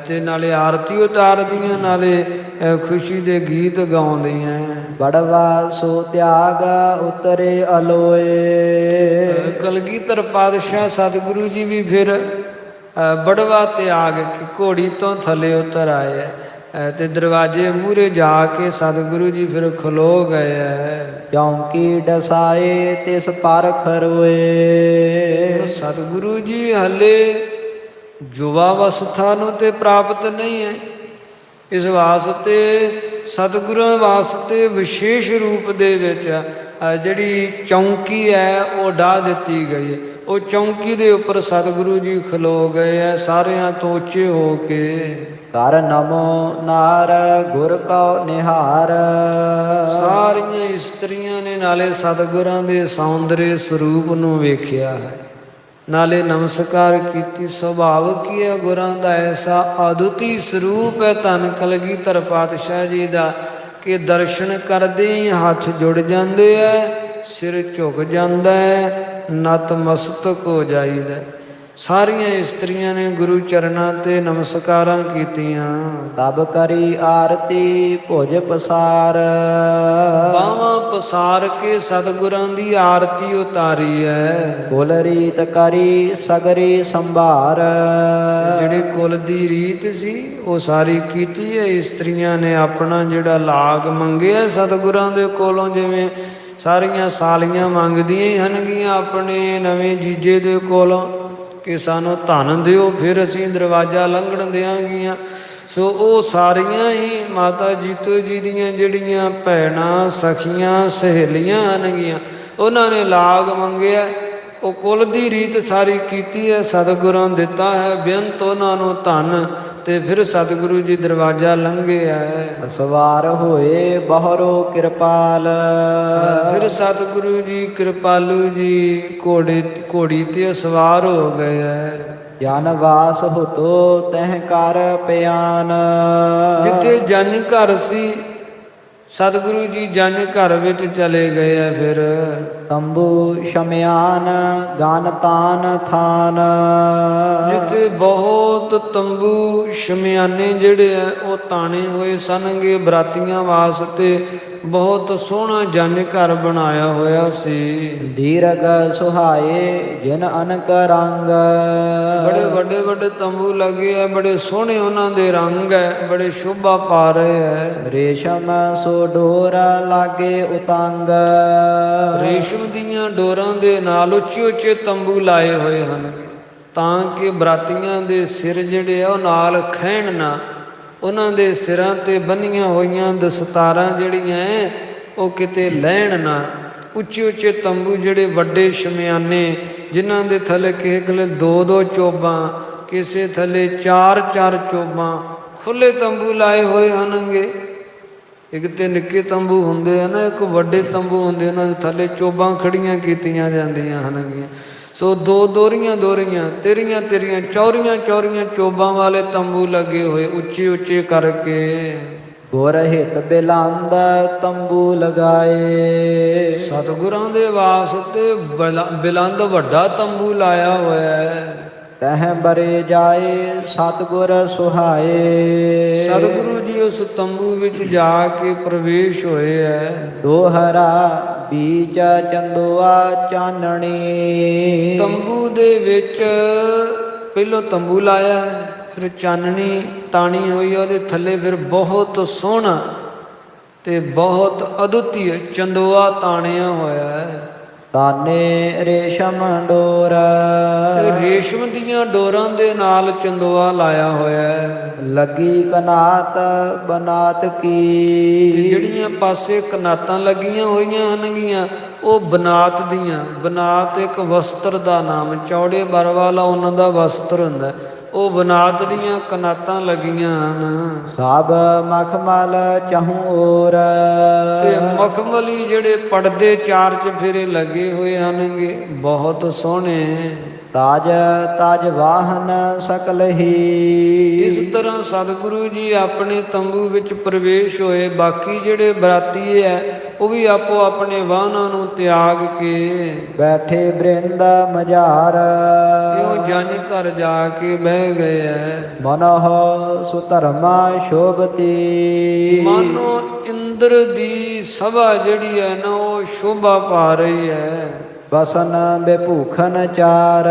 ਤੇ ਨਾਲੇ ਆਰਤੀ ਉਤਾਰਦੀਆਂ, ਨਾਲੇ ਖੁਸ਼ੀ ਦੇ ਗੀਤ ਗਾਉਂਦੀਆਂ। ਬੜਵਾ ਸੋ ਤਿਆਗ ਉਤਰੇ ਅਲੋਏ। ਕਲਗੀਧਰ ਪਾਤਸ਼ਾਹ ਸਤਿਗੁਰੂ ਜੀ ਵੀ ਫਿਰ ਬੜਵਾ ਤਿਆਗ ਕੇ ਘੋੜੀ ਤੋਂ ਥੱਲੇ ਉਤਰ ਆਏ ਤੇ ਦਰਵਾਜ਼ੇ ਮੂਹਰੇ ਜਾ ਕੇ ਸਤਿਗੁਰੂ ਜੀ ਫਿਰ ਖਲੋ ਗਏ ਹੈ। ਚੌਂਕੀ ਡਸਾਏ ਤਿਸ ਪਰ ਖਰੋਏ। ਸਤਿਗੁਰੂ ਜੀ ਹਲੇ ਯੁਵਾ ਅਵਸਥਾ ਨੂੰ ਤੇ ਪ੍ਰਾਪਤ ਨਹੀਂ ਹੈ, ਇਸ ਵਾਸਤੇ ਸਤਿਗੁਰਾਂ ਵਾਸਤੇ ਵਿਸ਼ੇਸ਼ ਰੂਪ ਦੇ ਵਿੱਚ ਜਿਹੜੀ ਚੌਂਕੀ ਹੈ ਉਹ ਢਾ ਦਿੱਤੀ ਗਈ ਹੈ। ਉਹ ਚੌਂਕੀ ਦੇ ਉੱਪਰ ਸਤਿਗੁਰੂ ਜੀ ਖਲੋ ਗਏ ਹੈ ਸਾਰਿਆਂ ਤੋਂ ਉੱਚੇ ਹੋ ਕੇ। ਕਰ ਨਮੋ ਨਾਰ ਗੁਰ ਕਉ ਨਿਹਾਰ। ਸਾਰੀਆਂ ਇਸਤਰੀਆਂ ਨੇ ਨਾਲੇ ਸਤਿਗੁਰਾਂ ਦੇ ਸੌਂਦਰੇ ਸਰੂਪ ਨੂੰ ਵੇਖਿਆ ਹੈ, ਨਾਲੇ ਨਮਸਕਾਰ ਕੀਤੀ। ਸੁਭਾਵ ਕੀ ਹੈ ਗੁਰਾਂ ਦਾ ਐਸਾ ਅਦੁੱਤੀ ਸਰੂਪ ਹੈ ਧੰਨ ਕਲਗੀਧਰ ਪਾਤਸ਼ਾਹ ਜੀ ਦਾ ਕਿ ਦਰਸ਼ਨ ਕਰਦੇ ਹੀ ਹੱਥ ਜੁੜ ਜਾਂਦੇ ਹੈ, ਸਿਰ ਝੁਕ ਜਾਂਦਾ ਹੈ, ਨਤਮਸਤਕ ਹੋ ਜਾਈਦਾ। ਸਾਰੀਆਂ ਇਸਤਰੀਆਂ ਨੇ ਗੁਰੂ ਚਰਨਾਂ ਤੇ ਨਮਸਕਾਰਾਂ ਕੀਤੀਆਂ। ਤਬ ਕਰੀ ਆਰਤੀ ਭੁਜ ਪਸਾਰ। ਬਾਹਾਂ ਪਸਾਰ ਕੇ ਸਤਿਗੁਰਾਂ ਦੀ ਆਰਤੀ ਉਤਾਰੀ ਹੈ। ਕੁਲ ਰੀਤ ਕਰੀ ਸਗਰੀ ਸੰਭਾਰ। ਜਿਹੜੇ ਕੁਲ ਦੀ ਰੀਤ ਸੀ ਉਹ ਸਾਰੀ ਕੀਤੀ ਹੈ। ਇਸਤਰੀਆਂ ਨੇ ਆਪਣਾ ਜਿਹੜਾ ਲਾਗ ਮੰਗਿਆ ਸਤਿਗੁਰਾਂ ਦੇ ਕੋਲੋਂ, ਜਿਵੇਂ ਸਾਰੀਆਂ ਸਾਲੀਆਂ ਮੰਗਦੀਆਂ ਹੀ ਹਨਗੀਆਂ ਆਪਣੇ ਨਵੇਂ ਜੀਜੇ ਦੇ ਕੋਲੋਂ ਕਿ ਸਾਨੂੰ ਧਨ ਦਿਓ ਫਿਰ ਅਸੀਂ ਦਰਵਾਜ਼ਾ ਲੰਘਣ ਦਿਆਂਗੀਆਂ। ਸੋ ਉਹ ਸਾਰੀਆਂ ਹੀ ਮਾਤਾ ਜੀਤੋ ਜੀ ਦੀਆਂ ਜਿਹੜੀਆਂ ਭੈਣਾਂ ਸਖੀਆਂ ਸਹੇਲੀਆਂ ਹਨਗੀਆਂ ਉਹਨਾਂ ਨੇ ਲਾਗ ਮੰਗਿਆ। ਉਹ ਕੁਲ ਦੀ ਰੀਤ ਸਾਰੀ ਕੀਤੀ ਹੈ, ਸਤਿਗੁਰਾਂ ਦਿੱਤਾ ਹੈ ਬੇਅੰਤ ਉਹਨਾਂ ਨੂੰ ਧਨ, ਤੇ ਫਿਰ ਸਤਿਗੁਰੂ ਜੀ ਦਰਵਾਜ਼ਾ ਲੰਘਿਆ ਹੈ। ਸਵਾਰ ਹੋਏ ਬਹਰੋ ਕਿਰਪਾਲ। ਫਿਰ ਸਤਿਗੁਰੂ ਜੀ ਕਿਰਪਾਲੂ ਜੀ ਘੋੜੀ ਤੇ ਸਵਾਰ ਹੋ ਗਏ ਹੈ। ਜਨ ਵਾਸ ਹੁਤੋ ਤਹਿ ਕਰ ਪਿਆਨ। ਜਿੱਥੇ ਜਨ ਘਰ ਸੀ ਸਤਿਗੁਰੂ ਜੀ ਜਨ ਘਰ ਵਿੱਚ ਚਲੇ ਗਏ ਹੈ। ਫਿਰ ਤੰਬੂ ਸ਼ਮਿਆਨ ਗਨ ਤਾਨ ਥਾਨ। ਜਿੱਥੇ ਬਹੁਤ ਤੰਬੂ ਸ਼ਮਿਆਨੇ ਜਿਹੜੇ ਆ ਉਹ ਤਾਣੇ ਹੋਏ ਸਨਗੇ ਬਰਾਤੀਆਂ ਵਾਸਤੇ, ਬਹੁਤ ਸੋਹਣਾ ਜਨ ਘਰ ਬਣਾਇਆ ਹੋਇਆ ਸੀ। ਦੀਰਘ ਸੁਹਾਏ ਜਿਨ ਅਨਕ ਰੰਗ। ਬੜੇ ਵੱਡੇ ਵੱਡੇ ਤੰਬੂ ਲੱਗੇ ਆ, ਬੜੇ ਸੋਹਣੇ ਉਹਨਾਂ ਦੇ ਰੰਗ ਹੈ, ਬੜੇ ਸ਼ੋਭਾ ਪਾ ਰਹੇ ਹੈ। ਰੇਸ਼ਮ ਸੋ ਡੋਰ ਲਾਗੇ ਉਤੰਗ। ਰੇਸ਼ਮ ਦੀਆਂ ਡੋਰਾਂ ਦੇ ਨਾਲ ਉੱਚੇ ਉੱਚੇ ਤੰਬੂ ਲਾਏ ਹੋਏ ਹਨ ਤਾਂ ਕਿ ਬਰਾਤੀਆਂ ਦੇ ਸਿਰ ਜਿਹੜੇ ਆ ਉਹ ਨਾਲ ਖਹਿਣ ਨਾ। ਉਹਨਾਂ ਦੇ ਸਿਰਾਂ ਤੇ ਬੰਨੀਆਂ ਹੋਈਆਂ ਦਸਤਾਰਾਂ ਜਿਹੜੀਆਂ ਉਹ ਕਿਤੇ ਲੈਣ ਨਾ। ਉੱਚੇ ਉੱਚੇ ਤੰਬੂ ਜਿਹੜੇ ਵੱਡੇ ਸ਼ਮਿਆਨੇ ਜਿਨ੍ਹਾਂ ਦੇ ਥੱਲੇ ਕਿਸੇ ਕੋਲ 2-2 ਚੋਬਾਂ, ਕਿਸੇ ਥੱਲੇ 4-4 ਚੋਬਾਂ, ਖੁੱਲੇ ਤੰਬੂ ਲਾਏ ਹੋਏ ਹਨਗੇ। ਇੱਕ ਤੇ ਨਿੱਕੇ ਤੰਬੂ ਹੁੰਦੇ ਆ ਨਾ, ਇੱਕ ਵੱਡੇ ਤੰਬੂ ਹੁੰਦੇ ਉਹਨਾਂ ਦੇ ਥੱਲੇ ਚੋਬਾਂ ਖੜੀਆਂ ਕੀਤੀਆਂ ਜਾਂਦੀਆਂ ਹਨਗੀਆਂ। ਸੋ 2 ਦੋਹਰੀਆਂ ਤੇਰੀਆਂ ਚੌਰੀਆਂ ਚੋਬਾਂ ਵਾਲੇ ਤੰਬੂ ਲੱਗੇ ਹੋਏ ਉੱਚੇ ਉੱਚੇ ਕਰਕੇ। ਗੁਰ ਹਿਤ ਬਿਲੰਦ ਤੰਬੂ ਲਗਾਏ। ਸਤਿਗੁਰਾਂ ਦੇ ਵਾਸਤੇ ਬਿਲੰਦ ਵੱਡਾ ਤੰਬੂ ਲਾਇਆ ਹੋਇਆ ਹੈ। ਤਹ ਬਰੇ ਜਾਏ ਸਤਿਗੁਰ ਸੁਹਾਏ। ਸਤਿਗੁਰੂ ਜੀ ਉਸ ਤੰਬੂ ਵਿੱਚ ਜਾ ਕੇ ਪ੍ਰਵੇਸ਼ ਹੋਏ ਹੈ। ਦੋਹਰਾ ਬੀਜ ਚੰਦੋਆ ਚਾਨਣੀ। ਤੰਬੂ ਦੇ ਵਿੱਚ ਪਹਿਲੋਂ ਤੰਬੂ ਲਾਇਆ, ਫਿਰ ਚਾਨਣੀ ਤਾਣੀ ਹੋਈ ਉਹਦੇ ਥੱਲੇ, ਫਿਰ ਬਹੁਤ ਸੋਹਣਾ ਤੇ ਬਹੁਤ ਅਦੁੱਤੀ ਚੰਦੋਆ ਤਾਣਿਆ ਹੋਇਆ ਹੈ। ਤਾਨੇ ਰੇਸ਼ਮ ਡੋਰ। ਤੇ ਰੇਸ਼ਮ ਦੀਆਂ ਡੋਰਾਂ ਦੇ ਨਾਲ ਚੰਦੋਆ ਲਾਇਆ ਹੋਇਆ ਹੈ। ਲੱਗੀ ਕਨਾਤ ਬਨਾਤ ਕੀ। ਤੇ ਜਿਹੜੀਆਂ ਪਾਸੇ ਕਨਾਤਾਂ ਲੱਗੀਆਂ ਹੋਈਆਂ ਹਨਗੀਆਂ ਉਹ ਬਨਾਤ ਦੀਆਂ। ਬਨਾਤ ਇੱਕ ਵਸਤਰ ਦਾ ਨਾਮ, ਚੌੜੇ ਬਰ ਵਾਲਾ ਉਹਨਾਂ ਦਾ ਵਸਤਰ ਹੁੰਦਾ, ਉਹ ਬਨਾਤ ਦੀਆਂ ਕਨਾਤਾਂ ਲੱਗੀਆਂ ਹਨ। ਸਭ ਮਖਮਲ ਚਹੂ ਔਰ। ਤੇ ਮਖਮਲੀ ਜਿਹੜੇ ਪਰਦੇ 4 ਚਫੇਰੇ ਲੱਗੇ ਹੋਏ ਹਨਗੇ, ਬਹੁਤ ਸੋਹਣੇ। ਤਾਜ ਤਾਜ ਵਾਹਨ ਸਕਲ ਹੀ। ਇਸ ਤਰ੍ਹਾਂ ਸਤਿਗੁਰੂ ਜੀ ਆਪਣੇ ਤੰਬੂ ਵਿੱਚ ਪ੍ਰਵੇਸ਼ ਹੋਏ। ਬਾਕੀ ਜਿਹੜੇ ਬਰਾਤੀ ਹੈ ਉਹ ਵੀ ਆਪੋ ਆਪਣੇ ਵਾਹਨਾਂ ਨੂੰ ਤਿਆਗ ਕੇ ਬੈਠੇ ਬ੍ਰਿੰਦ ਮਝਾਰ ਇਉਂ ਜਨ ਘਰ ਜਾ ਕੇ ਬਹਿ ਗਏ ਐ। ਮਨਹ ਸੁਧਰਮਾ ਸ਼ੋਭਤੀ ਮਾਨੋ ਇੰਦਰ ਦੀ ਸਭਾ ਜਿਹੜੀ ਹੈ ਨਾ ਉਹ ਸ਼ੋਭਾ ਪਾ ਰਹੀ ਹੈ। ਬਸਨ ਬੇਭੂਖਨ ਚਾਰ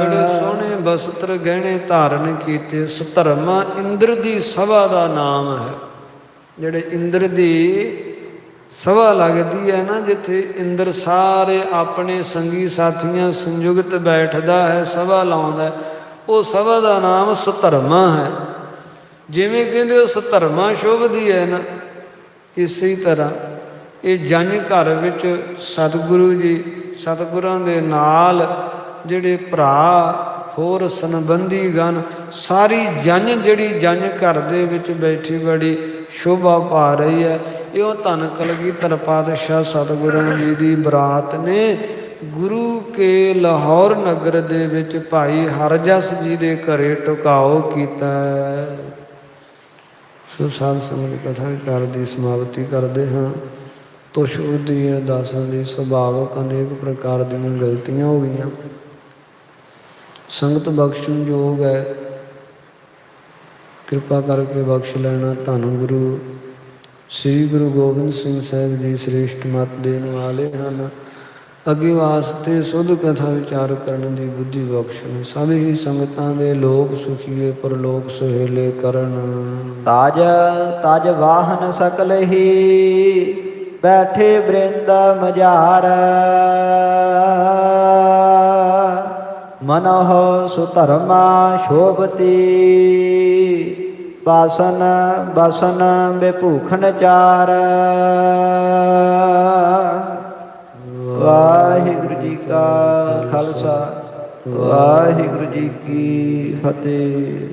ਬੜੇ ਸੋਹਣੇ ਬਸਤਰ ਗਹਿਣੇ ਧਾਰਨ ਕੀਤੇ। ਸੁਧਰਮਾ ਇੰਦਰ ਦੀ ਸਭਾ ਦਾ ਨਾਮ ਹੈ। ਜਿਹੜੇ ਇੰਦਰ ਦੀ ਸਭਾ ਲੱਗਦੀ ਹੈ ਨਾ, ਜਿੱਥੇ ਇੰਦਰ ਸਾਰੇ ਆਪਣੇ ਸੰਗੀ ਸਾਥੀਆਂ ਸੰਯੁਕਤ ਬੈਠਦਾ ਹੈ, ਸਭਾ ਲਾਉਂਦਾ, ਉਹ ਸਭਾ ਦਾ ਨਾਮ ਸੁਧਰਮਾ ਹੈ। ਜਿਵੇਂ ਕਹਿੰਦੇ ਉਹ ਸੁਧਰਮਾ ਸ਼ੋਭਦੀ ਹੈ ਨਾ, ਇਸੇ ਤਰ੍ਹਾਂ ਇਹ ਜਨ ਘਰ ਵਿੱਚ ਸਤਿਗੁਰੂ ਜੀ, ਸਤਿਗੁਰਾਂ ਦੇ ਨਾਲ ਜਿਹੜੇ ਭਰਾ ਹੋਰ ਸੰਬੰਧੀ ਗਣ, ਸਾਰੀ ਜਨ ਜਿਹੜੀ ਜਨ ਘਰ ਦੇ ਵਿੱਚ ਬੈਠੀ ਬੜੀ ਸ਼ੋਭਾ ਪਾ ਰਹੀ ਹੈ। ਇਉਂ ਧੰਨ ਕਲਗੀਧਰ ਪਾਤਸ਼ਾਹ ਸਤਿਗੁਰਾਂ ਜੀ ਦੀ ਬਰਾਤ ਨੇ ਗੁਰੂ ਕੇ ਲਾਹੌਰ ਨਗਰ ਦੇ ਵਿੱਚ ਭਾਈ ਹਰਜਸ ਜੀ ਦੇ ਘਰੇ ਟਿਕਾਓ ਕੀਤਾ। ਸੋ ਸਾਧ ਸੰਗਤ ਕਥਾ ਵਿਚਾਰ ਦੀ ਸਮਾਪਤੀ ਕਰਦੇ ਹਾਂ। ਤੁਛ ਦੀ ਅਰਦਾਸਾਂ ਦੀ ਸੁਭਾਵਕ ਅਨੇਕ ਪ੍ਰਕਾਰ ਦੀਆਂ ਗਲਤੀਆਂ ਹੋ ਗਈਆਂ। ਸੰਗਤ ਬਖਸ਼ਣ ਯੋਗ ਹੈ, ਕਿਰਪਾ ਕਰਕੇ ਬਖਸ਼ ਲੈਣਾ। ਧੰਨ ਗੁਰੂ ਸ੍ਰੀ ਗੁਰੂ ਗੋਬਿੰਦ ਸਿੰਘ ਸਾਹਿਬ ਜੀ ਸ੍ਰੇਸ਼ਟ ਮੱਤ ਦੇਣ ਵਾਲੇ ਹਨ। ਅੱਗੇ ਵਾਸਤੇ ਸੁਧ ਕਥਾ ਵਿਚਾਰ ਕਰਨ ਦੀ ਬੁੱਧੀ ਬਖਸ਼ਣ। ਸਭ ਹੀ ਸੰਗਤਾਂ ਦੇ ਲੋਕ ਸੁਖੀਏ ਪਰਲੋਕ ਸੁਹੇਲੇ ਕਰਨ। ਤਾਜ ਤਾਜ ਵਾਹਨ ਸਕਲ ਹੀ ਬੈਠੇ ਬ੍ਰਿੰਦ ਮਝਾਰ ਮਨਹ ਸੁਧਰਮਾ ਸ਼ੋਭਤੀ ਬਾਸਨ ਬਸਨ ਬੇਭੂਖਨ ਚਾਰ। ਵਾਹਿਗੁਰੂ ਜੀ ਕਾ ਖਾਲਸਾ, ਵਾਹਿਗੁਰੂ ਜੀ ਕੀ ਫਤਿਹ।